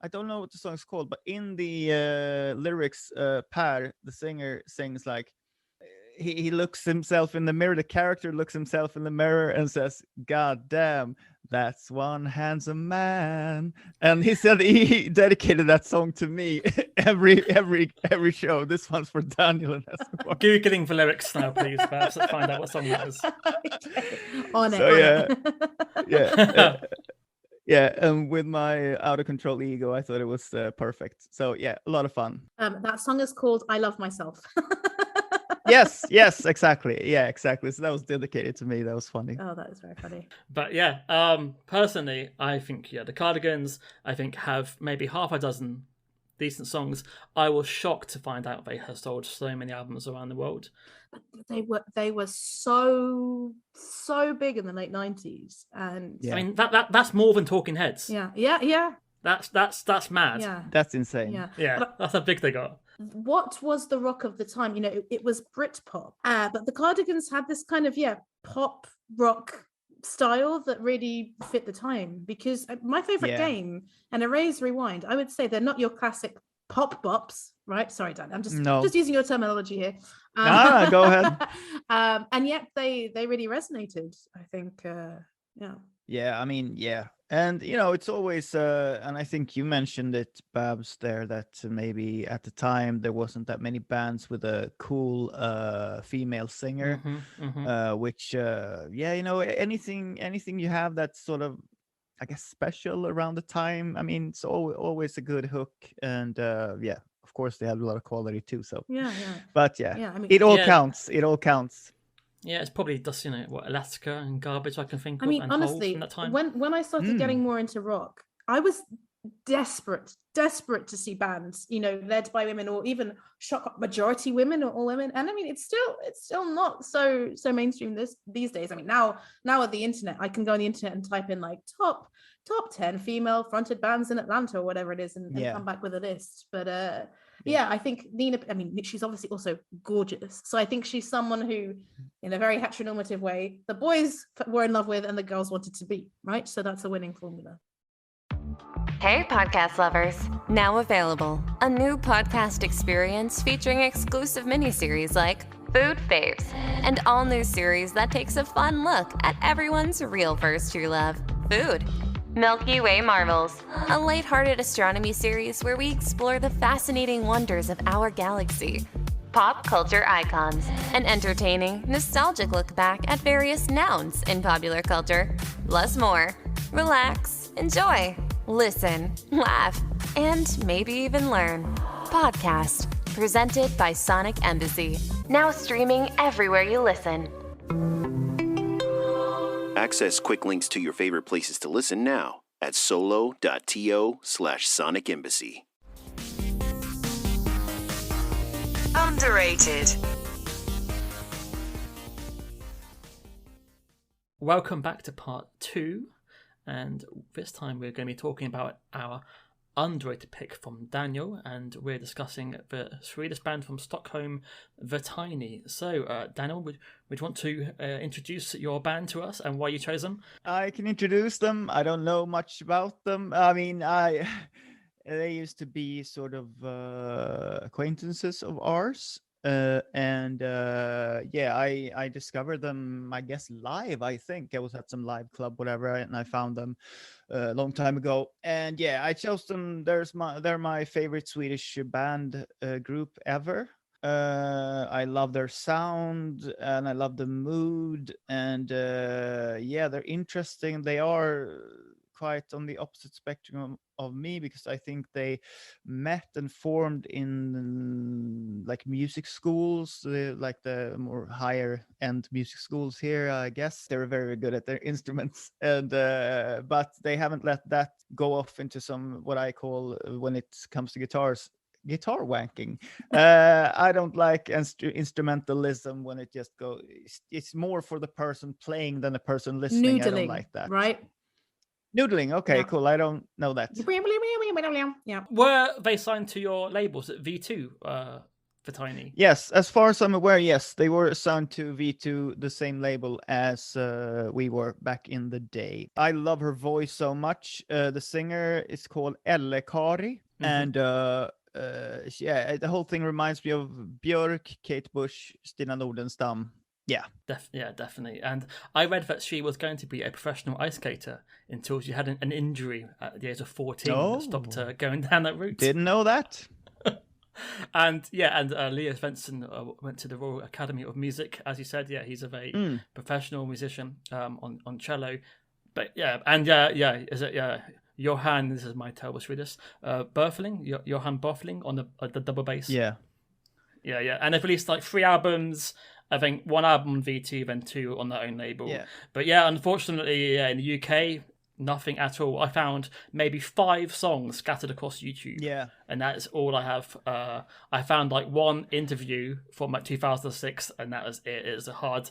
I don't know what the song is called, but in the lyrics, Per, the singer, sings like he looks himself in the mirror. The character looks himself in the mirror and says, "God damn, that's one handsome man." And he said he dedicated that song to me every show. This one's for Daniel and Eskobar. Googling the lyrics now, please, Babs. Let's find out what song that is. On it. So, on yeah. it. Yeah. Yeah, and with my out of control ego, I thought it was perfect. So yeah, a lot of fun. That song is called "I Love Myself." Yes, exactly. Yeah, exactly. So that was dedicated to me. That was funny. Oh, that is very funny. But yeah, personally, I think the Cardigans, I think, have maybe half a dozen decent songs. I was shocked to find out they have sold so many albums around the world. But they were so big in the late 90s, and Yeah. I mean that's more than Talking Heads. yeah. That's mad. Yeah. That's insane. Yeah. But that's how big they got. What was the rock of the time? It was Britpop. But the Cardigans had this kind of pop rock style that really fit the time. Because my favorite game, and Erase Rewind, I would say they're not your classic pop bops, right? Sorry, Dan, I'm just using your terminology here. Go ahead. And yet they really resonated, I think. Yeah, I mean, yeah. And, it's always, and I think you mentioned it, Babs, there, that maybe at the time there wasn't that many bands with a cool female singer, which, anything you have that's sort of, I guess, special around the time. I mean, it's always a good hook. And, of course, they had a lot of quality too. So, But, I mean, it all counts. It all counts. Yeah, it's probably just Alaska and Garbage I can think of. I mean, and honestly, from that time. when I started getting more into rock, I was desperate to see bands, led by women, or even majority women or all women. And I mean, it's still not so mainstream these days. I mean, now with the internet, I can go on the internet and type in like top 10 female fronted bands in Atlanta or whatever it is, and come back with a list. But I think Nina, I mean, she's obviously also gorgeous. So I think she's someone who, in a very heteronormative way, the boys were in love with and the girls wanted to be, right? So that's a winning formula. Hey, podcast lovers. Now available, a new podcast experience featuring exclusive miniseries like Food Faves, and all new series that takes a fun look at everyone's real first true love, food. Milky Way Marvels, a lighthearted astronomy series where we explore the fascinating wonders of our galaxy. Pop culture icons, an entertaining, nostalgic look back at various nouns in popular culture. Plus more. Relax, enjoy, listen, laugh, and maybe even learn. Podcast, presented by Sonic Embassy. Now streaming everywhere you listen. Access quick links to your favorite places to listen now at solo.to/Sonic Embassy. Underrated. Welcome back to part 2, and this time we're going to be talking about our underrated pick from Daniel, and we're discussing the Swedish band from Stockholm, The Tiny. So, Daniel, would you want to introduce your band to us and why you chose them? I can introduce them. I don't know much about them. I mean, they used to be sort of acquaintances of ours. I discovered them, I guess, live. I think I was at some live club, whatever, and I found them a long time ago. And I chose them. They're my favorite Swedish band group ever. I love their sound and I love the mood, and they're interesting. They are quite on the opposite spectrum of me, because I think they met and formed in like music schools, like the more higher end music schools here. I guess they're very good at their instruments, and but they haven't let that go off into some, what I call, when it comes to guitar wanking. I don't like instrumentalism when it just goes. It's more for the person playing than the person listening. Noodling, I don't like that. Right? Noodling. Okay, cool. I don't know that. Yeah. Were they signed to your labels at V2 for Tiny. Yes, as far as I'm aware, yes, they were assigned to V2, the same label as we were back in the day. I love her voice so much. The singer is called Kari, and yeah, the whole thing reminds me of Björk, Kate Bush, Stina Nordenstam. Yeah. Yeah, definitely. And I read that she was going to be a professional ice skater until she had an injury at the age of 14 that stopped her going down that route. Didn't know that. And Leo Svensson went to the Royal Academy of Music, as you said. Yeah, he's a very professional musician on cello. But is it Johan? This is my terrible Swedish. Berfling, Johan Berfling on the double bass. Yeah, and they've released like 3 albums. I think 1 album on V2, then 2 on their own label. Yeah. But yeah, unfortunately, in the UK, nothing at all. I found maybe 5 songs scattered across YouTube. Yeah. And that's all I have. I found like 1 interview from like 2006, and that was it. It was hard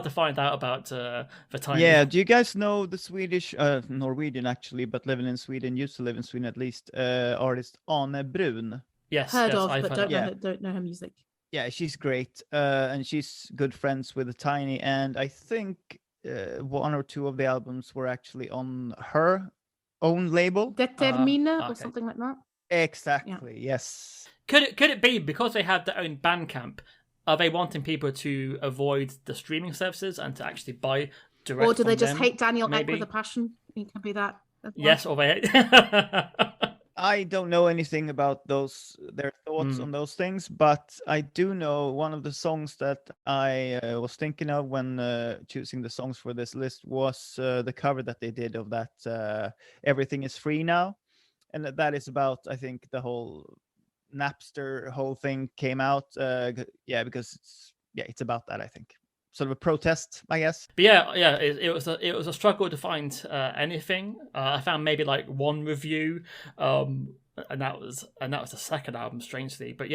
to find out about the Tiny. Yeah, do you guys know the Swedish, Norwegian actually, but living in Sweden, used to live in Sweden at least, artist Ane Brun? Yes, heard of, I've but heard don't know her music. Yeah, she's great, and she's good friends with the Tiny, and I think 1 or 2 of the albums were actually on her own label. Determina or okay. something like that. Exactly. Yeah. Yes. Could it be because they have their own Bandcamp? Are they wanting people to avoid the streaming services and to actually buy direct? Or do they just them, hate Daniel Ek maybe? with a passion? It could be that. As well. Yes, or they. I don't know anything about their thoughts on those things, but I do know one of the songs that I was thinking of when choosing the songs for this list was the cover that they did of that Everything is Free Now. And that is about, I think, the whole Napster whole thing came out. Because it's about that, I think. Sort of a protest, I guess. But it was a struggle to find anything. I found maybe like 1 review, and that was the second album, strangely. But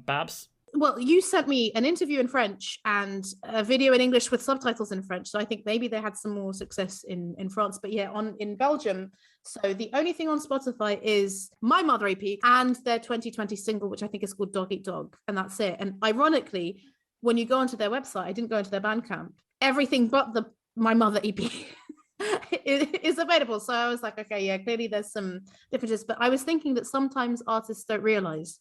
Babs. Well, you sent me an interview in French and a video in English with subtitles in French. So I think maybe they had some more success in France. But in Belgium. So the only thing on Spotify is My Mother EP and their 2020 single, which I think is called Dog Eat Dog. And that's it. And ironically, when you go onto their website, I didn't go into their Bandcamp, everything but the My Mother EP is available. So I was like, okay, yeah, clearly there's some differences. But I was thinking that sometimes artists don't realize,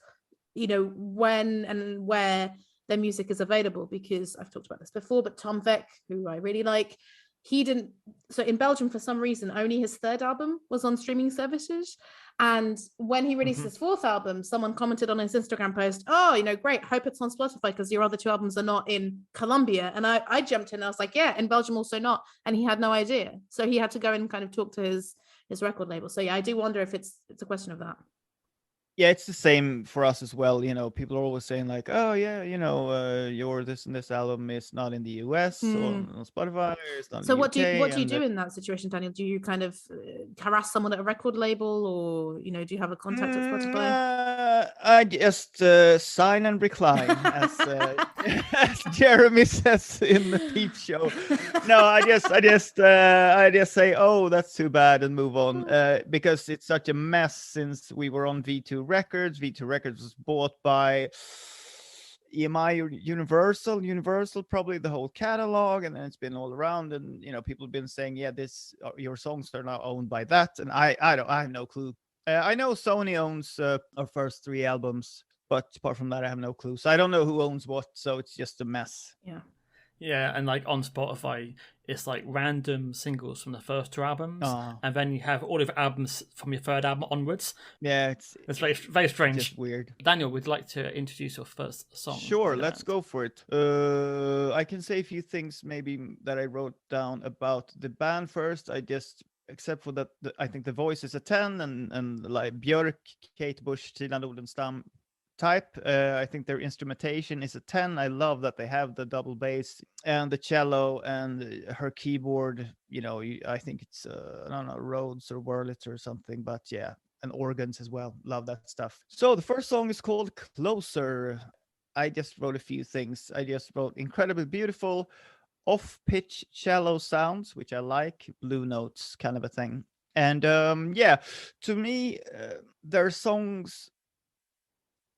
when and where their music is available, because I've talked about this before, but Tom Vek, who I really like, he didn't. So in Belgium, for some reason, only his 3rd album was on streaming services. And when he released his 4th album, someone commented on his Instagram post, oh, great, hope it's on Spotify because your other 2 albums are not in Colombia. And I jumped in and I was like, yeah, in Belgium also not. And he had no idea. So he had to go and kind of talk to his record label. So yeah, I do wonder if it's a question of that. Yeah, it's the same for us as well. People are always saying like, oh yeah, your this and this album is not in the US or on Spotify. It's not So in the what do you UK, do in that situation, Daniel? Do you kind of harass someone at a record label, or do you have a contact at Spotify? I just sign and recline, as Jeremy says in the Peep Show. No, I just say, oh, that's too bad, and move on, because it's such a mess since we were on V2 Records. V2 Records was bought by EMI or Universal, probably the whole catalog, and then it's been all around, and people have been saying, yeah, your songs are now owned by that, and I have no clue. I know Sony owns our first 3 albums, but apart from that, I have no clue. So I don't know who owns what, so it's just a mess. Yeah, and like on Spotify, it's like random singles from the first 2 albums, and then you have all of the albums from your 3rd album onwards. Yeah, it's very, very strange. Just weird. Daniel, would you like to introduce your first song? Sure, let's go for it. I can say a few things maybe that I wrote down about the band first. Except for that, I think the voice is a 10, and like Björk, Kate Bush, Stina Nordenstam type. I think their instrumentation is a 10. I love that they have the double bass and the cello and her keyboard. I think it's I don't know, Rhodes or Wurlitzer or something, but yeah, and organs as well. Love that stuff. So the first song is called Closer. I just wrote a few things. I just wrote incredibly beautiful, off-pitch cello sounds, which I like, blue notes kind of a thing. And to me, their songs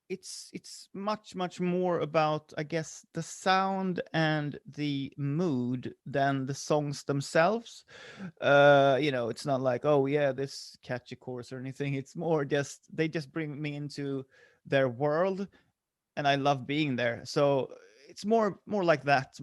it's much more about, I guess, the sound and the mood than the songs themselves. It's not like, oh yeah, this catchy chorus or anything. It's more just they just bring me into their world, and I love being there. So it's more like that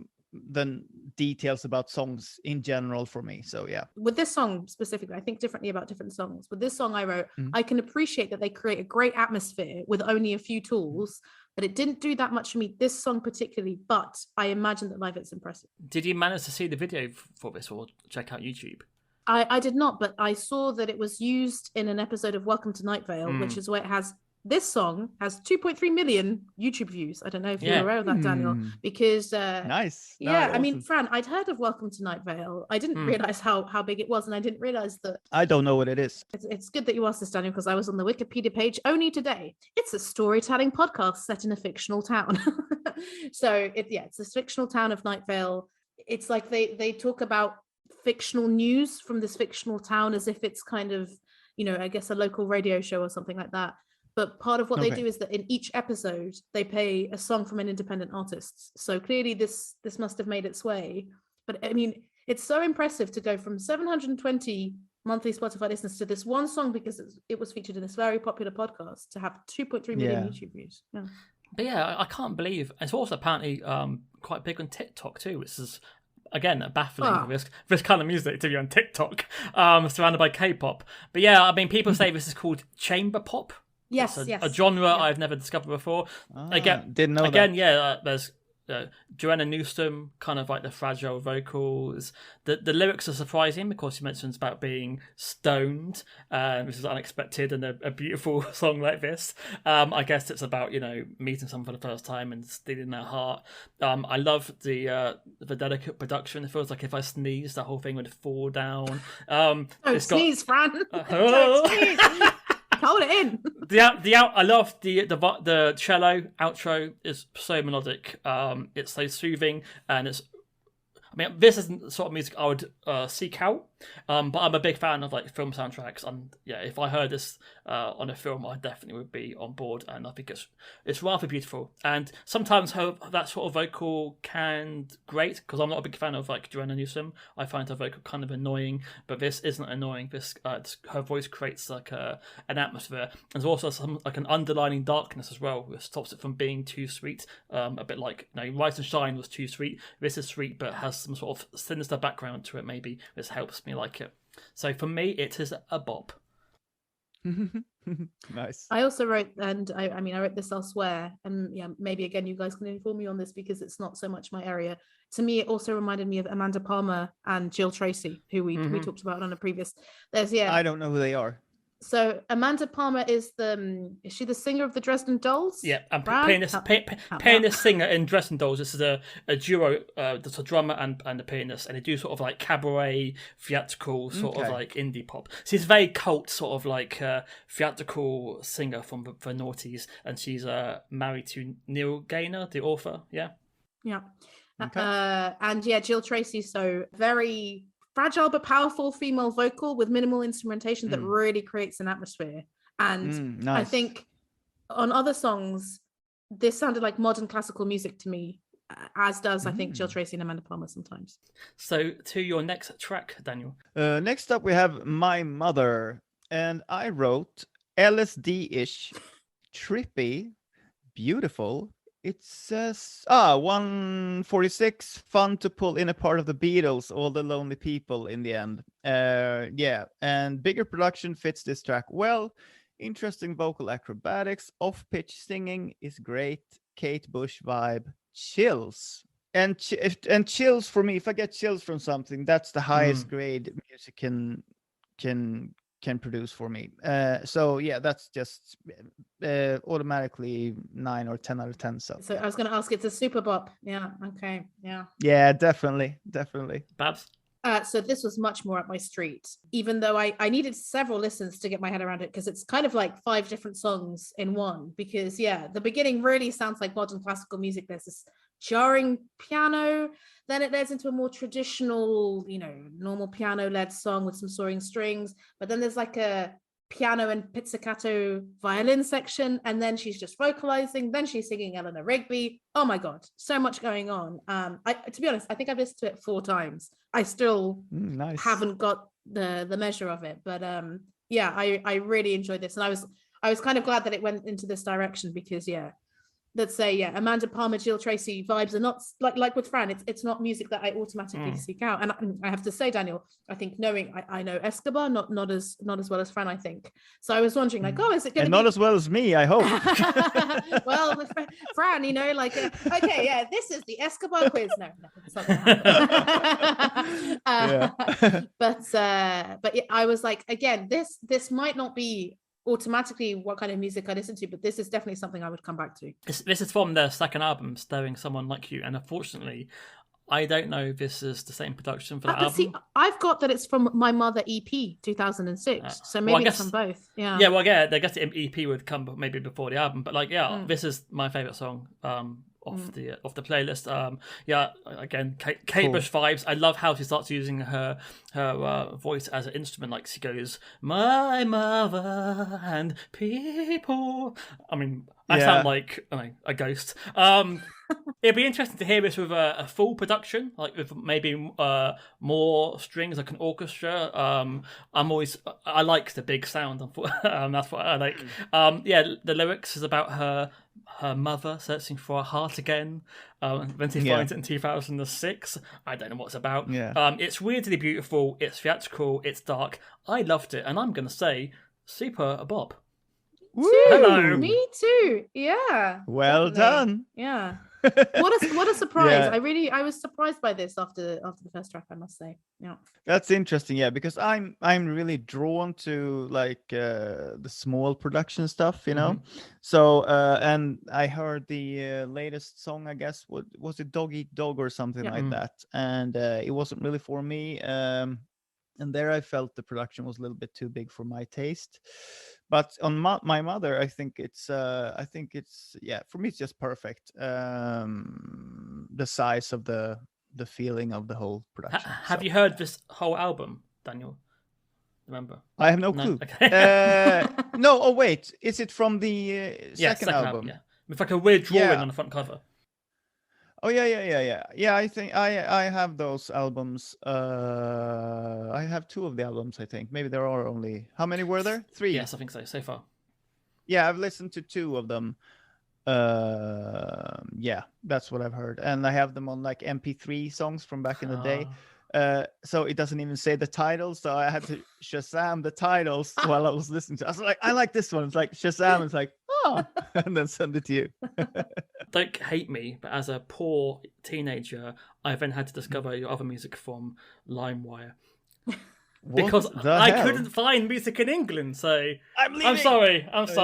than details about songs in general for me. So yeah. With this song specifically, I think differently about different songs. With this song I wrote, I can appreciate that they create a great atmosphere with only a few tools, but it didn't do that much for me, this song particularly, but I imagine that live it's impressive. Did you manage to see the video for this or check out YouTube? I did not, but I saw that it was used in an episode of Welcome to Night Vale, which is where it has this song has 2.3 million YouTube views. I don't know if you're aware of that, Daniel, because nice. Yeah, No, I mean, awesome. Fran, I'd heard of Welcome to Night Vale. I didn't realize how big it was, and I didn't realize that. I don't know what it is. It's good that you asked this, Daniel, because I was on the Wikipedia page only today. It's a storytelling podcast set in a fictional town. So it's a fictional town of Night Vale. It's like they talk about fictional news from this fictional town as if it's kind of, I guess a local radio show or something like that. But part of what they do is that in each episode, they play a song from an independent artist. So clearly this must have made its way. But I mean, it's so impressive to go from 720 monthly Spotify listeners to this one song, because it was featured in this very popular podcast, to have 2.3 million YouTube views. Yeah. But yeah, I can't believe it's also apparently quite big on TikTok too, which is again baffling this kind of music to be on TikTok, surrounded by K-pop. But yeah, I mean, people say this is called chamber pop. Yes, a genre I've never discovered before. Didn't know again, that. Yeah, there's Joanna Newsom, kind of like the fragile vocals. The lyrics are surprising because she mentions about being stoned, which is unexpected in a beautiful song like this. I guess it's about meeting someone for the first time and stealing their heart. I love the delicate production. It feels like if I sneezed, the whole thing would fall down. Don't sneeze, Fran. Don't sneeze. Hold it in. I love the cello outro is so melodic. It's so soothing, and this isn't the sort of music I would seek out. But I'm a big fan of like film soundtracks, and yeah, if I heard this on a film, I definitely would be on board. And I think it's rather beautiful. And sometimes that sort of vocal can grate, because I'm not a big fan of like Joanna Newsom. I find her vocal kind of annoying, but this isn't annoying. This her voice creates like an atmosphere. There's also some like an underlining darkness as well, which stops it from being too sweet. A bit like Rise and Shine was too sweet. This is sweet, but has some sort of sinister background to it. Maybe this helps me like it. So for me, it is a bop. Nice. I also wrote, and I wrote this elsewhere, and yeah, maybe again you guys can inform me on this because it's not so much my area. To me, it also reminded me of Amanda Palmer and Jill Tracy, who we talked about on a previous. I don't know who they are. So Amanda Palmer is she the singer of the Dresden Dolls? Yeah, and playing this singer in Dresden Dolls. This is a duo. There's a drummer and a pianist, and they do sort of like cabaret, theatrical, sort of like indie pop. She's a very cult sort of like theatrical singer from the noughties, and she's married to Neil Gaynor, the author. Yeah. Yeah. Okay. And yeah, Jill Tracy. So very fragile but powerful female vocal with minimal instrumentation that really creates an atmosphere. And nice. I think on other songs, this sounded like modern classical music to me, as does, I think, Jill Tracy and Amanda Palmer sometimes. So to your next track, Daniel. Next up, we have My Mother. And I wrote LSD-ish, trippy, beautiful. It says 146, fun to pull in a part of the Beatles, All the Lonely People in the end. Yeah, and bigger production fits this track well. Interesting vocal acrobatics, off-pitch singing is great. Kate Bush vibe, chills. And chills for me, if I get chills from something, that's the highest grade music can produce for me. So yeah, that's just automatically 9 or 10 out of 10. So I was going to ask, it's a super bop. Yeah. Okay. Yeah. Yeah, definitely. Babs? So this was much more up my street, even though I needed several listens to get my head around it, because it's kind of like 5 different songs in one. Because yeah, the beginning really sounds like modern classical music. There's this jarring piano, then it leads into a more traditional, normal piano-led song with some soaring strings. But then there's like a piano and pizzicato violin section, and then she's just vocalizing, then she's singing Eleanor Rigby. Oh my god, so much going on. To be honest, I think I've listened to it 4 times. I still haven't got the measure of it, but yeah, I really enjoyed this, and I was kind of glad that it went into this direction, because let's say Amanda Palmer, Jill Tracy vibes are not like with Fran. It's not music that I automatically seek out. And I have to say, Daniel, I think I know Eskobar not as well as Fran, I think. So I was wondering, like, is it going to be not as well as me? I hope. Well, Fran, okay, yeah, this is the Eskobar quiz. No, it's not gonna but I was like, again, this might not be automatically what kind of music I listen to, but this is definitely something I would come back to. This is from their second album, Staring Someone Like You, and unfortunately I don't know if this is the same production for the album. See, I've got that it's from My Mother EP 2006, so maybe it's from both. I guess the EP would come maybe before the album, but this is my favorite song off the playlist. Again, Kate Bush vibes. I love how she starts using her voice as an instrument. Like she goes, "My mother and people." I mean, I sound like a ghost. It'd be interesting to hear this with a full production, like with maybe more strings, like an orchestra. I like the big sound. That's what I like. The lyrics is about her mother searching for a heart again when she finds it in 2006. I don't know what it's about. It's weirdly beautiful, it's theatrical, it's dark. I loved it, and I'm gonna say super Bob. Hello. Me too. Well definitely. Done. What a surprise. I was surprised by this after the first track, I must say. That's interesting, because I'm really drawn to like the small production stuff, you know. So and I heard the latest song, I guess, was it Dog Eat Dog or something like that, and it wasn't really for me, and there I felt the production was a little bit too big for my taste. But on My Mother, I think it's for me it's just perfect. The size of the feeling of the whole production. Have you heard this whole album, Daniel? Remember? I have no clue. Okay. No. Oh wait, is it from the second album? Yeah, with like a weird drawing on the front cover. Oh yeah. I think I have those albums. I have 2 of the albums. I think maybe there are only how many were there? 3. Yes, I think so far. Yeah, I've listened to 2 of them. That's what I've heard, and I have them on like MP3 songs from back in the day. So it doesn't even say the titles, so I had to Shazam the titles while I was listening to it. I was like, I like this one. It's like Shazam. It's like, and then send it to you. Don't hate me, but as a poor teenager, I then had to discover your other music from LimeWire. Because I couldn't find music in England, so I'm sorry. So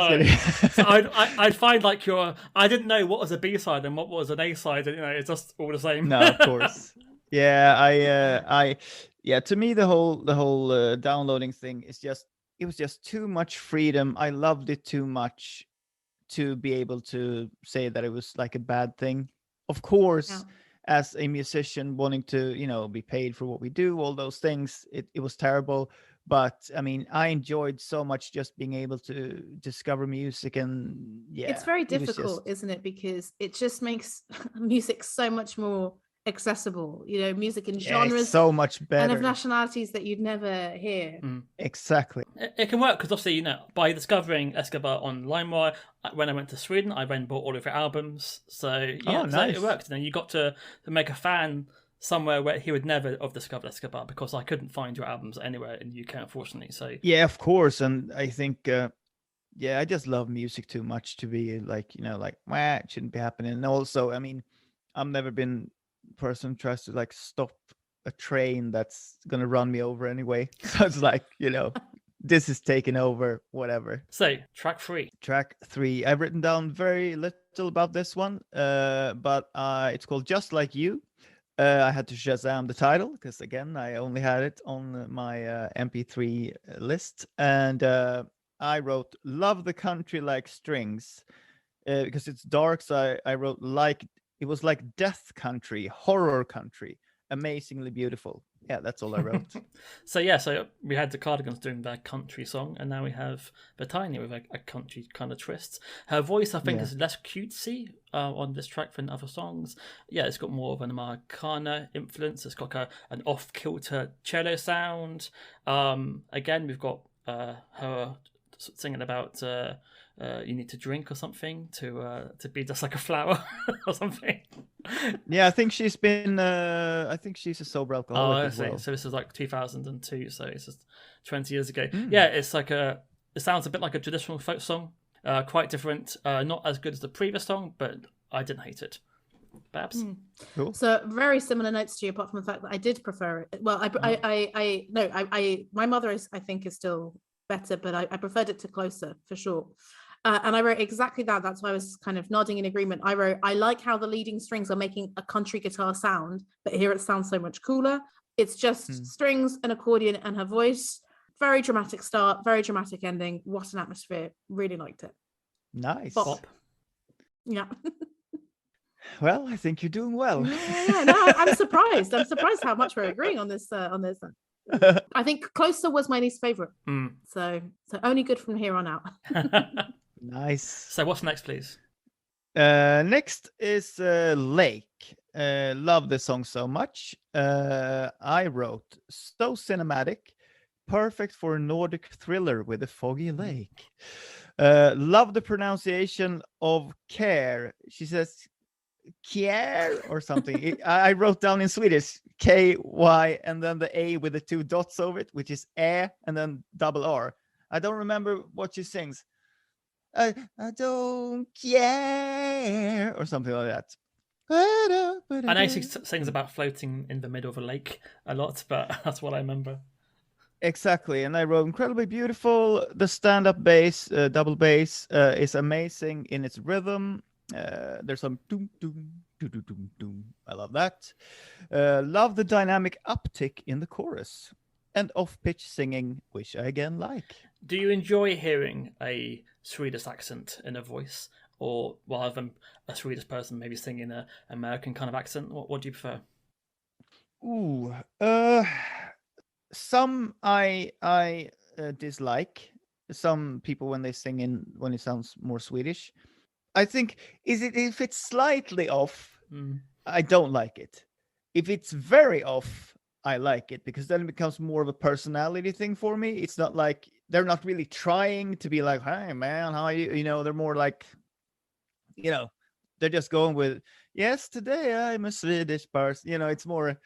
I'd find like I didn't know what was a B-side and what was an A-side, and it's just all the same. No, of course. To me the whole downloading thing it was just too much freedom. I loved it too much to be able to say that it was like a bad thing. Of course, as a musician wanting to, be paid for what we do, all those things, it was terrible. But I mean, I enjoyed so much just being able to discover music, and it's very difficult, isn't it? Because it just makes music so much more accessible, music in genres so much better and of nationalities that you'd never hear. Exactly. It can work because obviously, by discovering Eskobar on LimeWire, when I went to Sweden, I then bought all of their albums. So nice. So it worked. And you got to make a fan somewhere where he would never have discovered Eskobar, because I couldn't find your albums anywhere in the UK, unfortunately. So of course. And I think I just love music too much to be like, it shouldn't be happening. And also, I mean, I've never been person tries to like stop a train that's gonna run me over anyway. So it's like, this is taking over, whatever. So track 3. I've written down very little about this one, but it's called Just Like You. I had to Shazam the title because again I only had it on my MP3 list, and I wrote Love the Country Like Strings because it's dark, so I wrote like it was like death country, horror country. amazingly beautiful. Yeah, that's all I wrote. So we had the Cardigans doing their country song, and now we have Bettina with a country kind of twist. Her voice, I think, is less cutesy on this track than other songs. Yeah, it's got more of an Americana influence. It's got an off-kilter cello sound. Again, we've got her singing about you need to drink or something to be just like a flower or something. Yeah, I think she's been. I think she's a sober alcoholic as well. So this is like 2002, so it's just 20 years ago. Yeah, it's like it sounds a bit like a traditional folk song. Quite different. Not as good as the previous song, but I didn't hate it. Babs? Cool. So very similar notes to you, apart from the fact that I did prefer it. Well, my mother I think is still better, but I preferred it to Closer for sure. And I wrote exactly that. That's why I was kind of nodding in agreement. I wrote, I like how the leading strings are making a country guitar sound, but here it sounds so much cooler. It's just strings, an accordion, and her voice. Very dramatic start, very dramatic ending. What an atmosphere. Really liked it. Nice. Bop. Yeah. Well, I think you're doing well. No, I'm surprised. I'm surprised how much we're agreeing on this. I think Closer was my least favorite. So only good from here on out. Nice. So what's next, please? Next is Lake. Love the song so much. I wrote, so cinematic, perfect for a Nordic thriller with a foggy lake. Love the pronunciation of care. She says Kjär or something. I wrote down in Swedish KY and then the A with the 2 dots over it, which is Ä and then double R. I don't remember what she sings. I don't care or something like that. I know she sings about floating in the middle of a lake a lot, but that's what I remember. Exactly, and I wrote incredibly beautiful. The stand-up bass, double bass, is amazing in its rhythm. There's some doom doom doom doom doom doom. I love that. Love the dynamic uptick in the chorus and off-pitch singing, which I again like. Do you enjoy hearing a Swedish accent in a voice, or rather than a Swedish person maybe singing an American kind of accent? What do you prefer? Ooh, some I dislike. Some people when they sing when it sounds more Swedish. I think if it's slightly off, I don't like it. If it's very off, I like it because then it becomes more of a personality thing for me. It's not like they're not really trying to be like, "Hey man, how are you?" You know, they're more like, you know, they're just going with, "Yes, today I'm a Swedish person." You know, it's more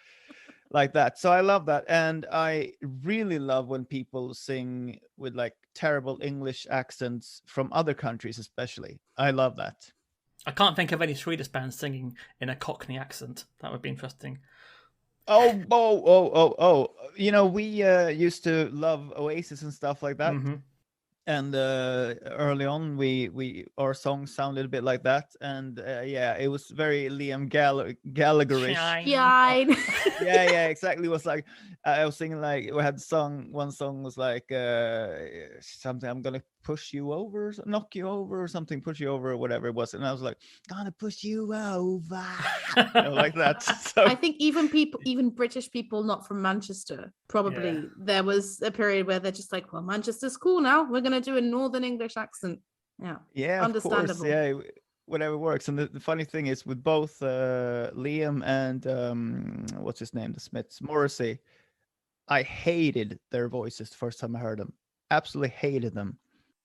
like that. So I love that, and I really love when people sing with like terrible English accents from other countries, especially. I love that. I can't think of any Swedish bands singing in a Cockney accent. That would be interesting. Oh. You know, we used to love Oasis and stuff like that. Mm-hmm. And early on, our songs sounded a bit like that, and yeah, it was very Liam Gallagher-ish. Yeah, yeah, exactly. It was like I was singing like we had one song was like something, I'm gonna push you over, knock you over, or something, push you over, or whatever it was, and I was like, gonna push you over, like that. So I think even British people not from Manchester, probably there was a period where they're just like, well, Manchester's cool now, we're gonna do a Northern English accent. Yeah, understandable. Of course, yeah, whatever works. And the funny thing is with both Liam and what's his name, the Smiths, Morrissey, I hated their voices the first time I heard them. Absolutely hated them.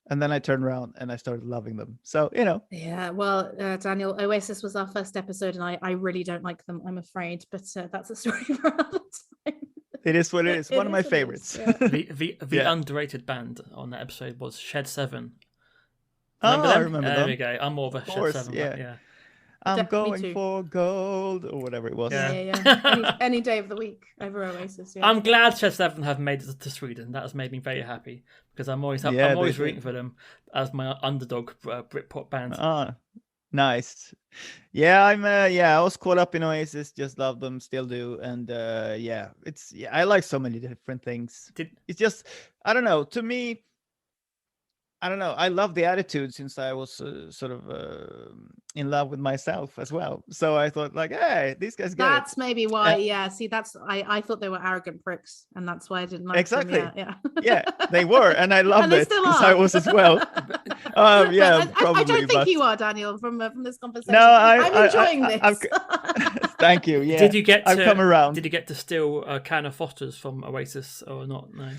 And then I turned around and I started loving them. So, you know. Yeah, well, Daniel, Oasis was our first episode and I really don't like them, I'm afraid. But that's a story for another time. It is what it is. One of my favorites. Yeah. The underrated band on that episode was Shed 7. Remember them? I remember them. There we go. I'm more of a Shed 7. Yeah. I'm going for gold, or whatever it was. Yeah. Any day of the week over Oasis. Yeah. I'm glad Shed 7 have made it to Sweden. That has made me very happy because I'm always rooting for them as my underdog Britpop band. Nice. Yeah, I was caught up in Oasis, just love them, still do, and I like so many different things. It's just, I don't know, to me, I don't know. I love the attitude since I was sort of in love with myself as well. So I thought like, hey, these guys get That's it. maybe why. Yeah. See, I thought they were arrogant pricks, and that's why I didn't like Exactly. them. Yeah. Yeah, they were, and I loved And they it still because are. I was as well. But Yeah, I probably. don't think you are, Daniel, from this conversation. No, I'm enjoying this. Thank you. Yeah. Did you get I've come around. Did you get to steal a can of Foster's from Oasis or not? No.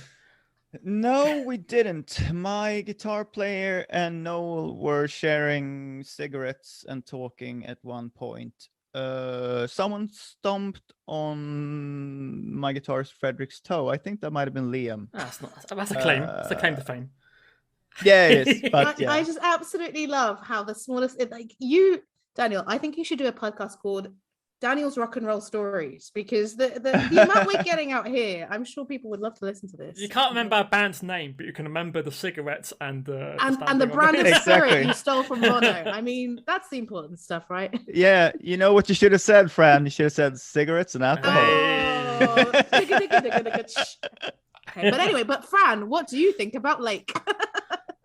No, we didn't. My guitar player and Noel were sharing cigarettes and talking at one point. Someone stomped on my guitarist Frederick's toe. I think that might have been Liam. That's a claim. It's a claim to fame. Yeah, it is. But yeah. I just absolutely love how the smallest, like you, Daniel, I think you should do a podcast called Daniel's Rock and Roll Stories, because the amount we're getting out here, I'm sure people would love to listen to this. You can't remember a band's name, but you can remember the cigarettes and the brand of Exactly. spirit you stole from Bono. I mean, that's the important stuff, right? Yeah, you know what you should have said, Fran? You should have said cigarettes and alcohol. Oh. Okay, but anyway, Fran, what do you think about Lake?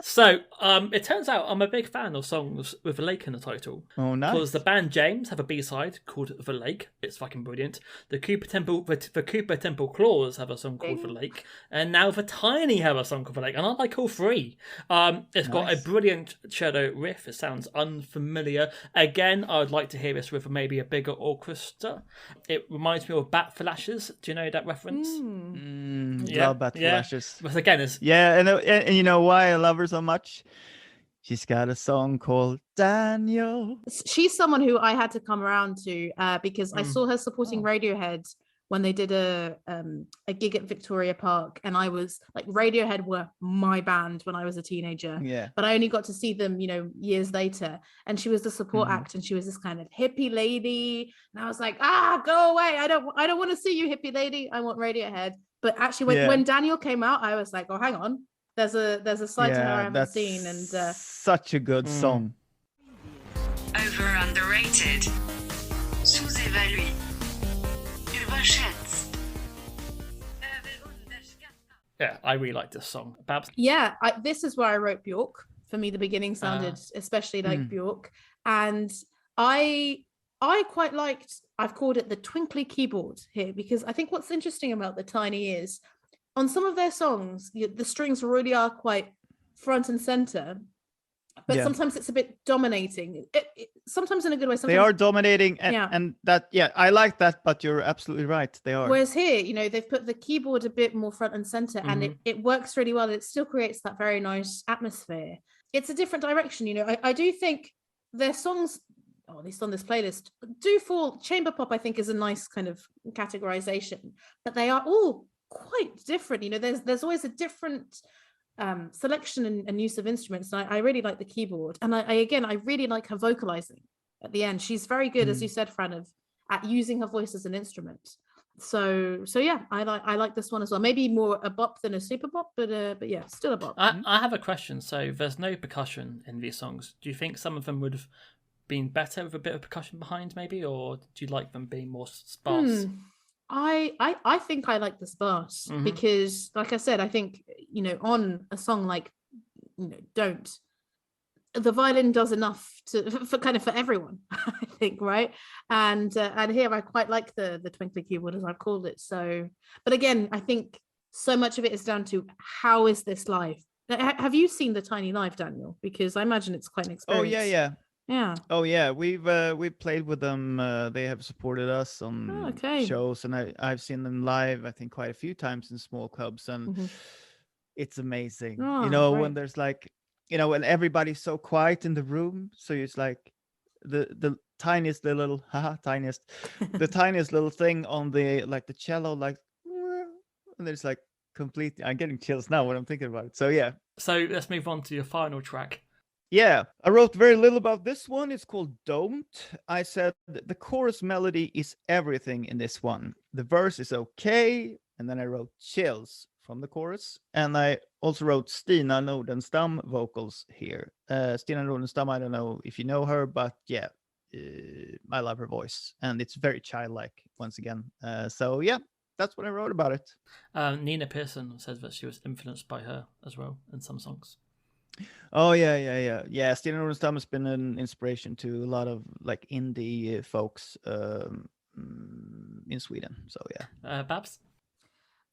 So, it turns out I'm a big fan of songs with a lake in the title. Oh, nice. Because the band James have a B-side called The Lake. It's fucking brilliant. The Cooper Temple Claws have a song called The Lake. And now the Tiny have a song called The Lake. And I like all three. It's got a brilliant cello riff. It sounds unfamiliar. Again, I would like to hear this with maybe a bigger orchestra. It reminds me of Bat Flashes. Do you know that reference? Love Bat Flashes. But again, it's... Yeah, and you know why I love her so much? She's got a song called Daniel. She's someone who I had to come around to because I saw her supporting Radiohead when they did a gig at Victoria Park, and I was like, Radiohead were my band when I was a teenager. Yeah. But I only got to see them, years later. And she was the support act, and she was this kind of hippie lady. And I was like, go away! I don't want to see you, hippie lady. I want Radiohead. But actually, when Daniel came out, I was like, oh, hang on. There's a side to her I haven't seen, and such a good song. Over underrated. Sous-évalué. Überschätzt. Yeah, I really like this song. Babs? Yeah, this is where I wrote Bjork. For me, the beginning sounded especially like Bjork, and I quite liked. I've called it the twinkly keyboard here, because I think what's interesting about the Tiny is, on some of their songs, the strings really are quite front and center, but sometimes it's a bit dominating. Sometimes in a good way. Sometimes they are dominating, and that, I like that. But you're absolutely right, they are. Whereas here, they've put the keyboard a bit more front and center, and it works really well. It still creates that very nice atmosphere. It's a different direction. I do think their songs, or at least on this playlist, do fall. Chamber pop, I think, is a nice kind of categorization, but they are all quite different. There's always a different selection and use of instruments, and I really like the keyboard, and I really like her vocalizing at the end. She's very good, as you said, Fran, at using her voice as an instrument. So yeah, I like this one as well. Maybe more a bop than a super bop, but yeah, still a bop. I have a question. So there's no percussion in these songs. Do you think some of them would have been better with a bit of percussion behind, maybe, or do you like them being more sparse? I think I like the sparse, because, like I said, I think on a song like Don't, the violin does enough for everyone, I think, right? And here I quite like the twinkly keyboard, as I've called it. So, but again, I think so much of it is down to how is this live. Have you seen the Tiny live, Daniel? Because I imagine it's quite an experience. Yeah. Oh yeah, we've played with them. They have supported us on shows, and I've seen them live, I think, quite a few times in small clubs, and it's amazing. When there's like, when everybody's so quiet in the room, so it's like the tiniest little the tiniest little thing on the cello, and there's like completely. I'm getting chills now when I'm thinking about it. So yeah. So let's move on to your final track. Yeah, I wrote very little about this one. It's called Don't. I said the chorus melody is everything in this one. The verse is okay. And then I wrote chills from the chorus. And I also wrote Stina Nordenstam vocals here. Stina Nordenstam, I don't know if you know her, but yeah, I love her voice. And it's very childlike, once again. So yeah, that's what I wrote about it. Nina Pearson says that she was influenced by her as well in some songs. Oh yeah. Stina Nordenstam has been an inspiration to a lot of like indie folks in Sweden. So yeah. Babs?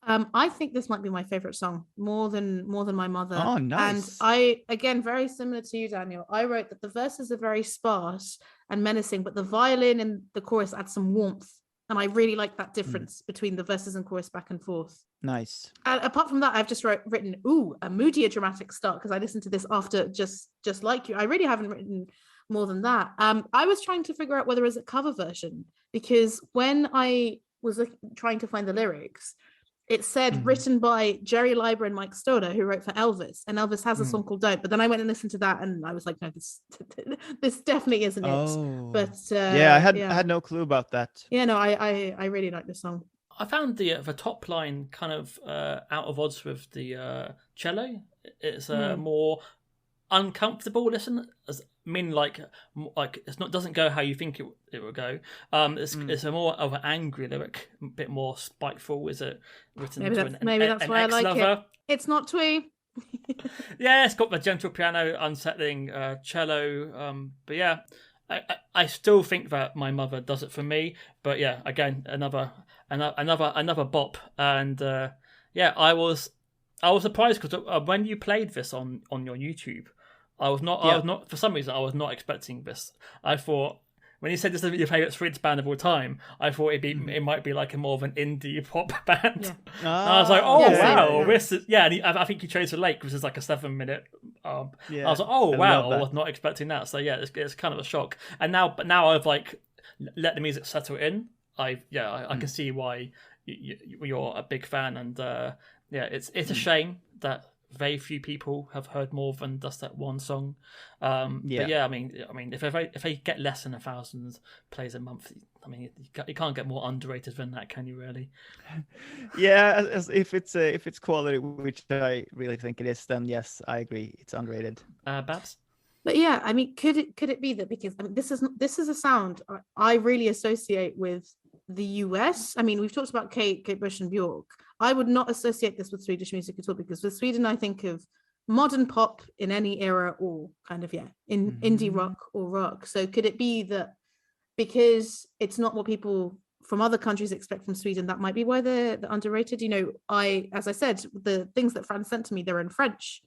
I think this might be my favorite song more than My Mother. Oh, And nice. I, again, very similar to you, Daniel. I wrote that the verses are very sparse and menacing, but the violin in the chorus adds some warmth. And I really like that difference between the verses and chorus back and forth. Nice. Apart from that, I've just written, a moodier dramatic start, because I listened to this after just like you. I really haven't written more than that. I was trying to figure out whether it's a cover version, because when I was trying to find the lyrics, it said written by Jerry Leiber and Mike Stoner, who wrote for Elvis, and Elvis has a song called Don't. But then I went and listened to that, and I was like, no, this definitely isn't it. But yeah, I had no clue about that. Yeah, no, I really like this song. I found the top line kind of out of odds with the cello. It's more uncomfortable listen, like doesn't go how you think it will go. It's a more of an angry lyric, a bit more spiteful. Is it written maybe that's why I like ex-lover? it. It's not twee. Yeah, it's got the gentle piano, unsettling cello. But yeah, I still think that My Mother does it for me. But yeah, again, another bop. And yeah, I was surprised because when you played this on your YouTube, I was not for some reason I was not expecting this. I thought when you said this is your favorite Swedish band of all time, I thought it might be like a more of an indie pop band. Yeah. And I was like, wow, this is And I think you chose the Lake, which is like a 7-minute. I was like, oh wow, I was not expecting that. So yeah, it's kind of a shock. And now I've like let the music settle in. I can see why you're a big fan, and it's a shame that very few people have heard more than just that one song. But yeah, I mean, if they get less than 1,000 plays a month, I mean, you can't get more underrated than that, can you? Really? Yeah, if it's quality, which I really think it is, then yes, I agree, it's underrated. Babs? But yeah, I mean, could it be that because this is a sound I really associate with the US? I mean, we've talked about Kate Bush and Björk. I would not associate this with Swedish music at all, because with Sweden, I think of modern pop in any era, or kind of indie rock or rock. So could it be that because it's not what people from other countries expect from Sweden, that might be why they're underrated? You know, as I said, the things that Fran sent to me, they're in French.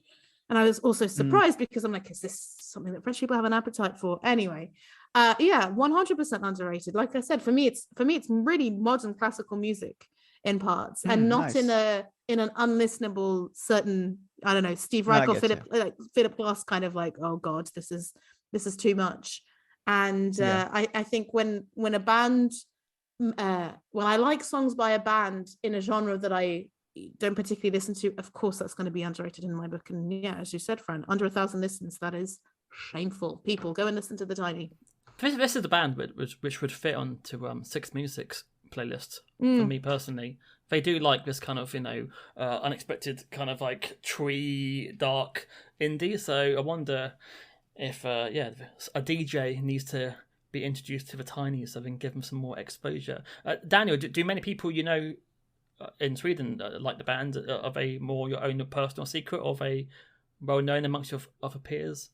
And I was also surprised because I'm like, is this something that French people have an appetite for? Anyway, 100% underrated. Like I said, for me, it's really modern classical music in parts, and not in an unlistenable certain, I don't know, Steve Reich or Philip Glass kind of like, oh God, this is too much. And I think when a band, when I like songs by a band in a genre that I don't particularly listen to, of course that's going to be underrated in my book. And yeah, as you said, Fran, under 1,000 listens, that is shameful. People, go and listen to the Tiny. This is the band which would fit onto Six Music's playlist for me personally. They do like this kind of unexpected kind of like tree dark indie. So I wonder if a DJ needs to be introduced to the Tiny so they can give them some more exposure. Daniel, do many people in Sweden like the band? Are they more your own personal secret, or are they well known amongst your other peers?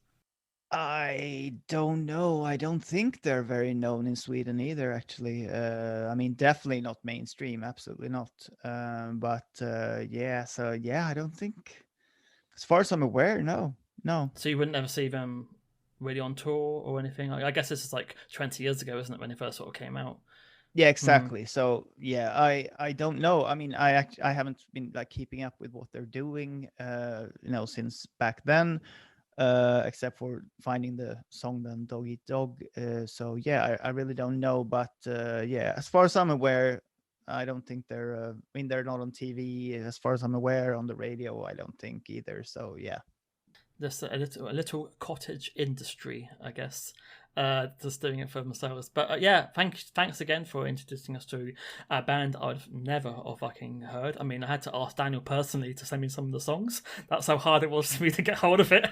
I don't know. I don't think they're very known in Sweden either, actually. I mean, definitely not mainstream, absolutely not. But I don't think, as far as I'm aware, no. So you wouldn't ever see them really on tour or anything? I guess this is like 20 years ago, isn't it, when they first sort of came out? Yeah, exactly. So yeah, I don't know. I mean, I haven't been like keeping up with what they're doing, since back then, except for finding the song then Dog Eat Dog. So yeah, I really don't know. But as far as I'm aware, I don't think they're. They're not on TV. As far as I'm aware, on the radio, I don't think either. So yeah. Just a little cottage industry, I guess, just doing it for themselves. But thanks again for introducing us to a band I've never fucking heard. I mean, I had to ask Daniel personally to send me some of the songs. That's how hard it was for me to get hold of it.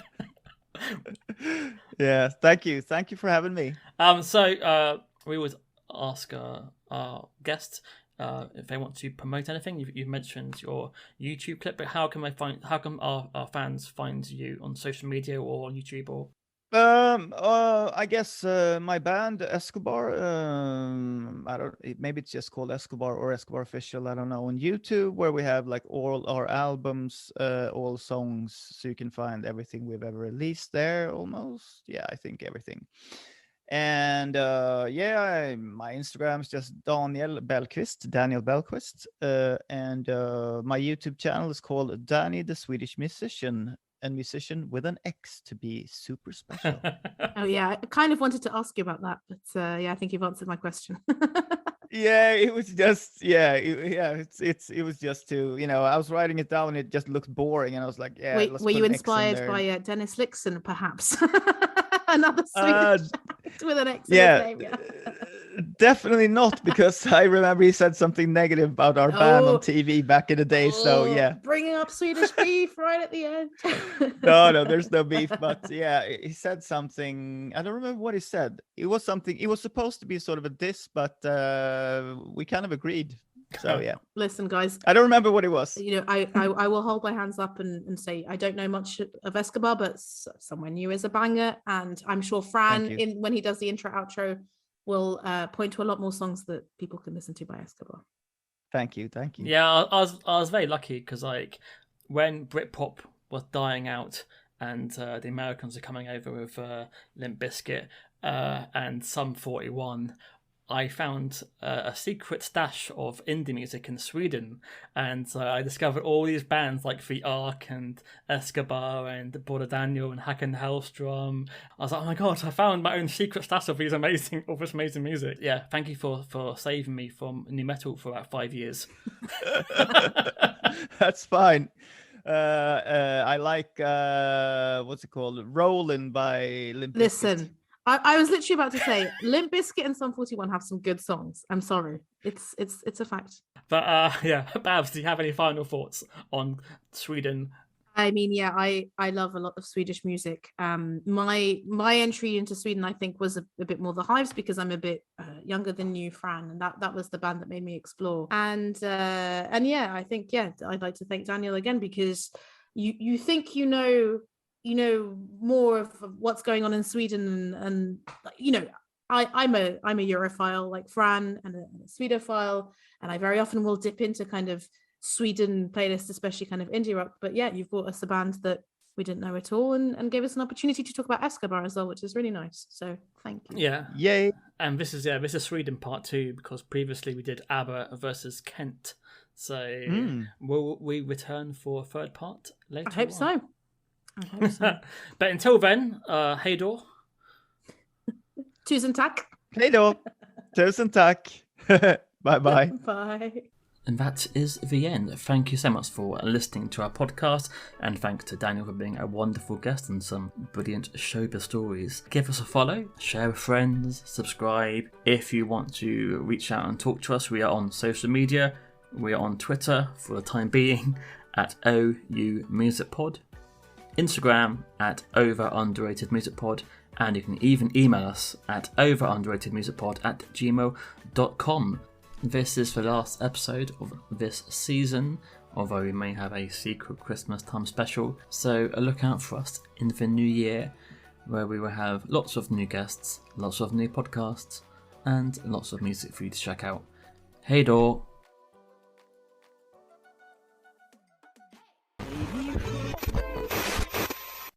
Yeah, thank you for having me. So we would ask our guests if they want to promote anything. You've mentioned your YouTube clip, but how can our fans find you on social media or on YouTube or? I guess my band Eskobar. Maybe it's just called Eskobar or Eskobar Official. I don't know. On YouTube, where we have like all our albums, all songs, so you can find everything we've ever released there. Almost, yeah, I think everything. And my Instagram is just Daniel Bellqvist, and my YouTube channel is called Danny the Swedish Musician. And musician with an X to be super special. Oh yeah, I kind of wanted to ask you about that, but I think you've answered my question. Yeah, it was just it was just to, I was writing it down and it just looked boring, and I was like, yeah. Wait, were you inspired by Dennis Lyxzén, perhaps? Another Swedish with an X in his name, yeah. Definitely not, because I remember he said something negative about our band on TV back in the day. So yeah, bringing up Swedish beef right at the end. No, there's no beef. But yeah, he said something. I don't remember what he said. It was something. It was supposed to be sort of a diss, but we kind of agreed. So yeah. Listen, guys. I don't remember what it was. I will hold my hands up and say I don't know much of Eskobar, but Somewhere New is a banger, and I'm sure Fran, when he does the intro outro, will point to a lot more songs that people can listen to by Eskobar. Thank you. Yeah, I was very lucky because like when Britpop was dying out and the Americans are coming over with Limp Bizkit and Sum 41, I found a secret stash of indie music in Sweden, and I discovered all these bands like The Ark and Eskobar and Broder Daniel and Hacken Hellstrom. I was like, oh my god, I found my own secret stash of this amazing music. Yeah, thank you for saving me from new metal for about 5 years. That's fine. I like what's it called? Rollin' by Limp Bizkit. Listen. I was literally about to say Limp Bizkit and Sum 41 have some good songs. I'm sorry. It's a fact. But Babs, do you have any final thoughts on Sweden? I mean, yeah, I love a lot of Swedish music. My entry into Sweden, I think, was a bit more the Hives, because I'm a bit younger than you, Fran, and that was the band that made me explore. And yeah, I think, yeah, I'd like to thank Daniel again, because you think more of what's going on in Sweden, and I'm a Europhile like Fran, and a Swedophile, and I very often will dip into kind of Sweden playlists, especially kind of indie rock. But yeah, you've brought us a band that we didn't know at all, and gave us an opportunity to talk about Eskobar as well, which is really nice. So thank you. Yeah, yay! And this is Sweden part 2, because previously we did ABBA versus Kent. So will we return for a third part later? I hope so. But until then, hej då. Tusen tack. Hej då. Tusen tack. Bye. Bye. And that is the end. Thank you so much for listening to our podcast, and thanks to Daniel for being a wonderful guest and some brilliant showbiz stories. Give us a follow, share with friends, subscribe. If you want to reach out and talk to us, we are on social media. We are on Twitter for the time being at OU Music Pod, Instagram at overunderatedmusicpod, and you can even email us at overunderatedmusicpod@gmail.com. This is the last episode of this season, although we may have a secret Christmas time special, so look out for us in the new year, where we will have lots of new guests, lots of new podcasts, and lots of music for you to check out. Hej då!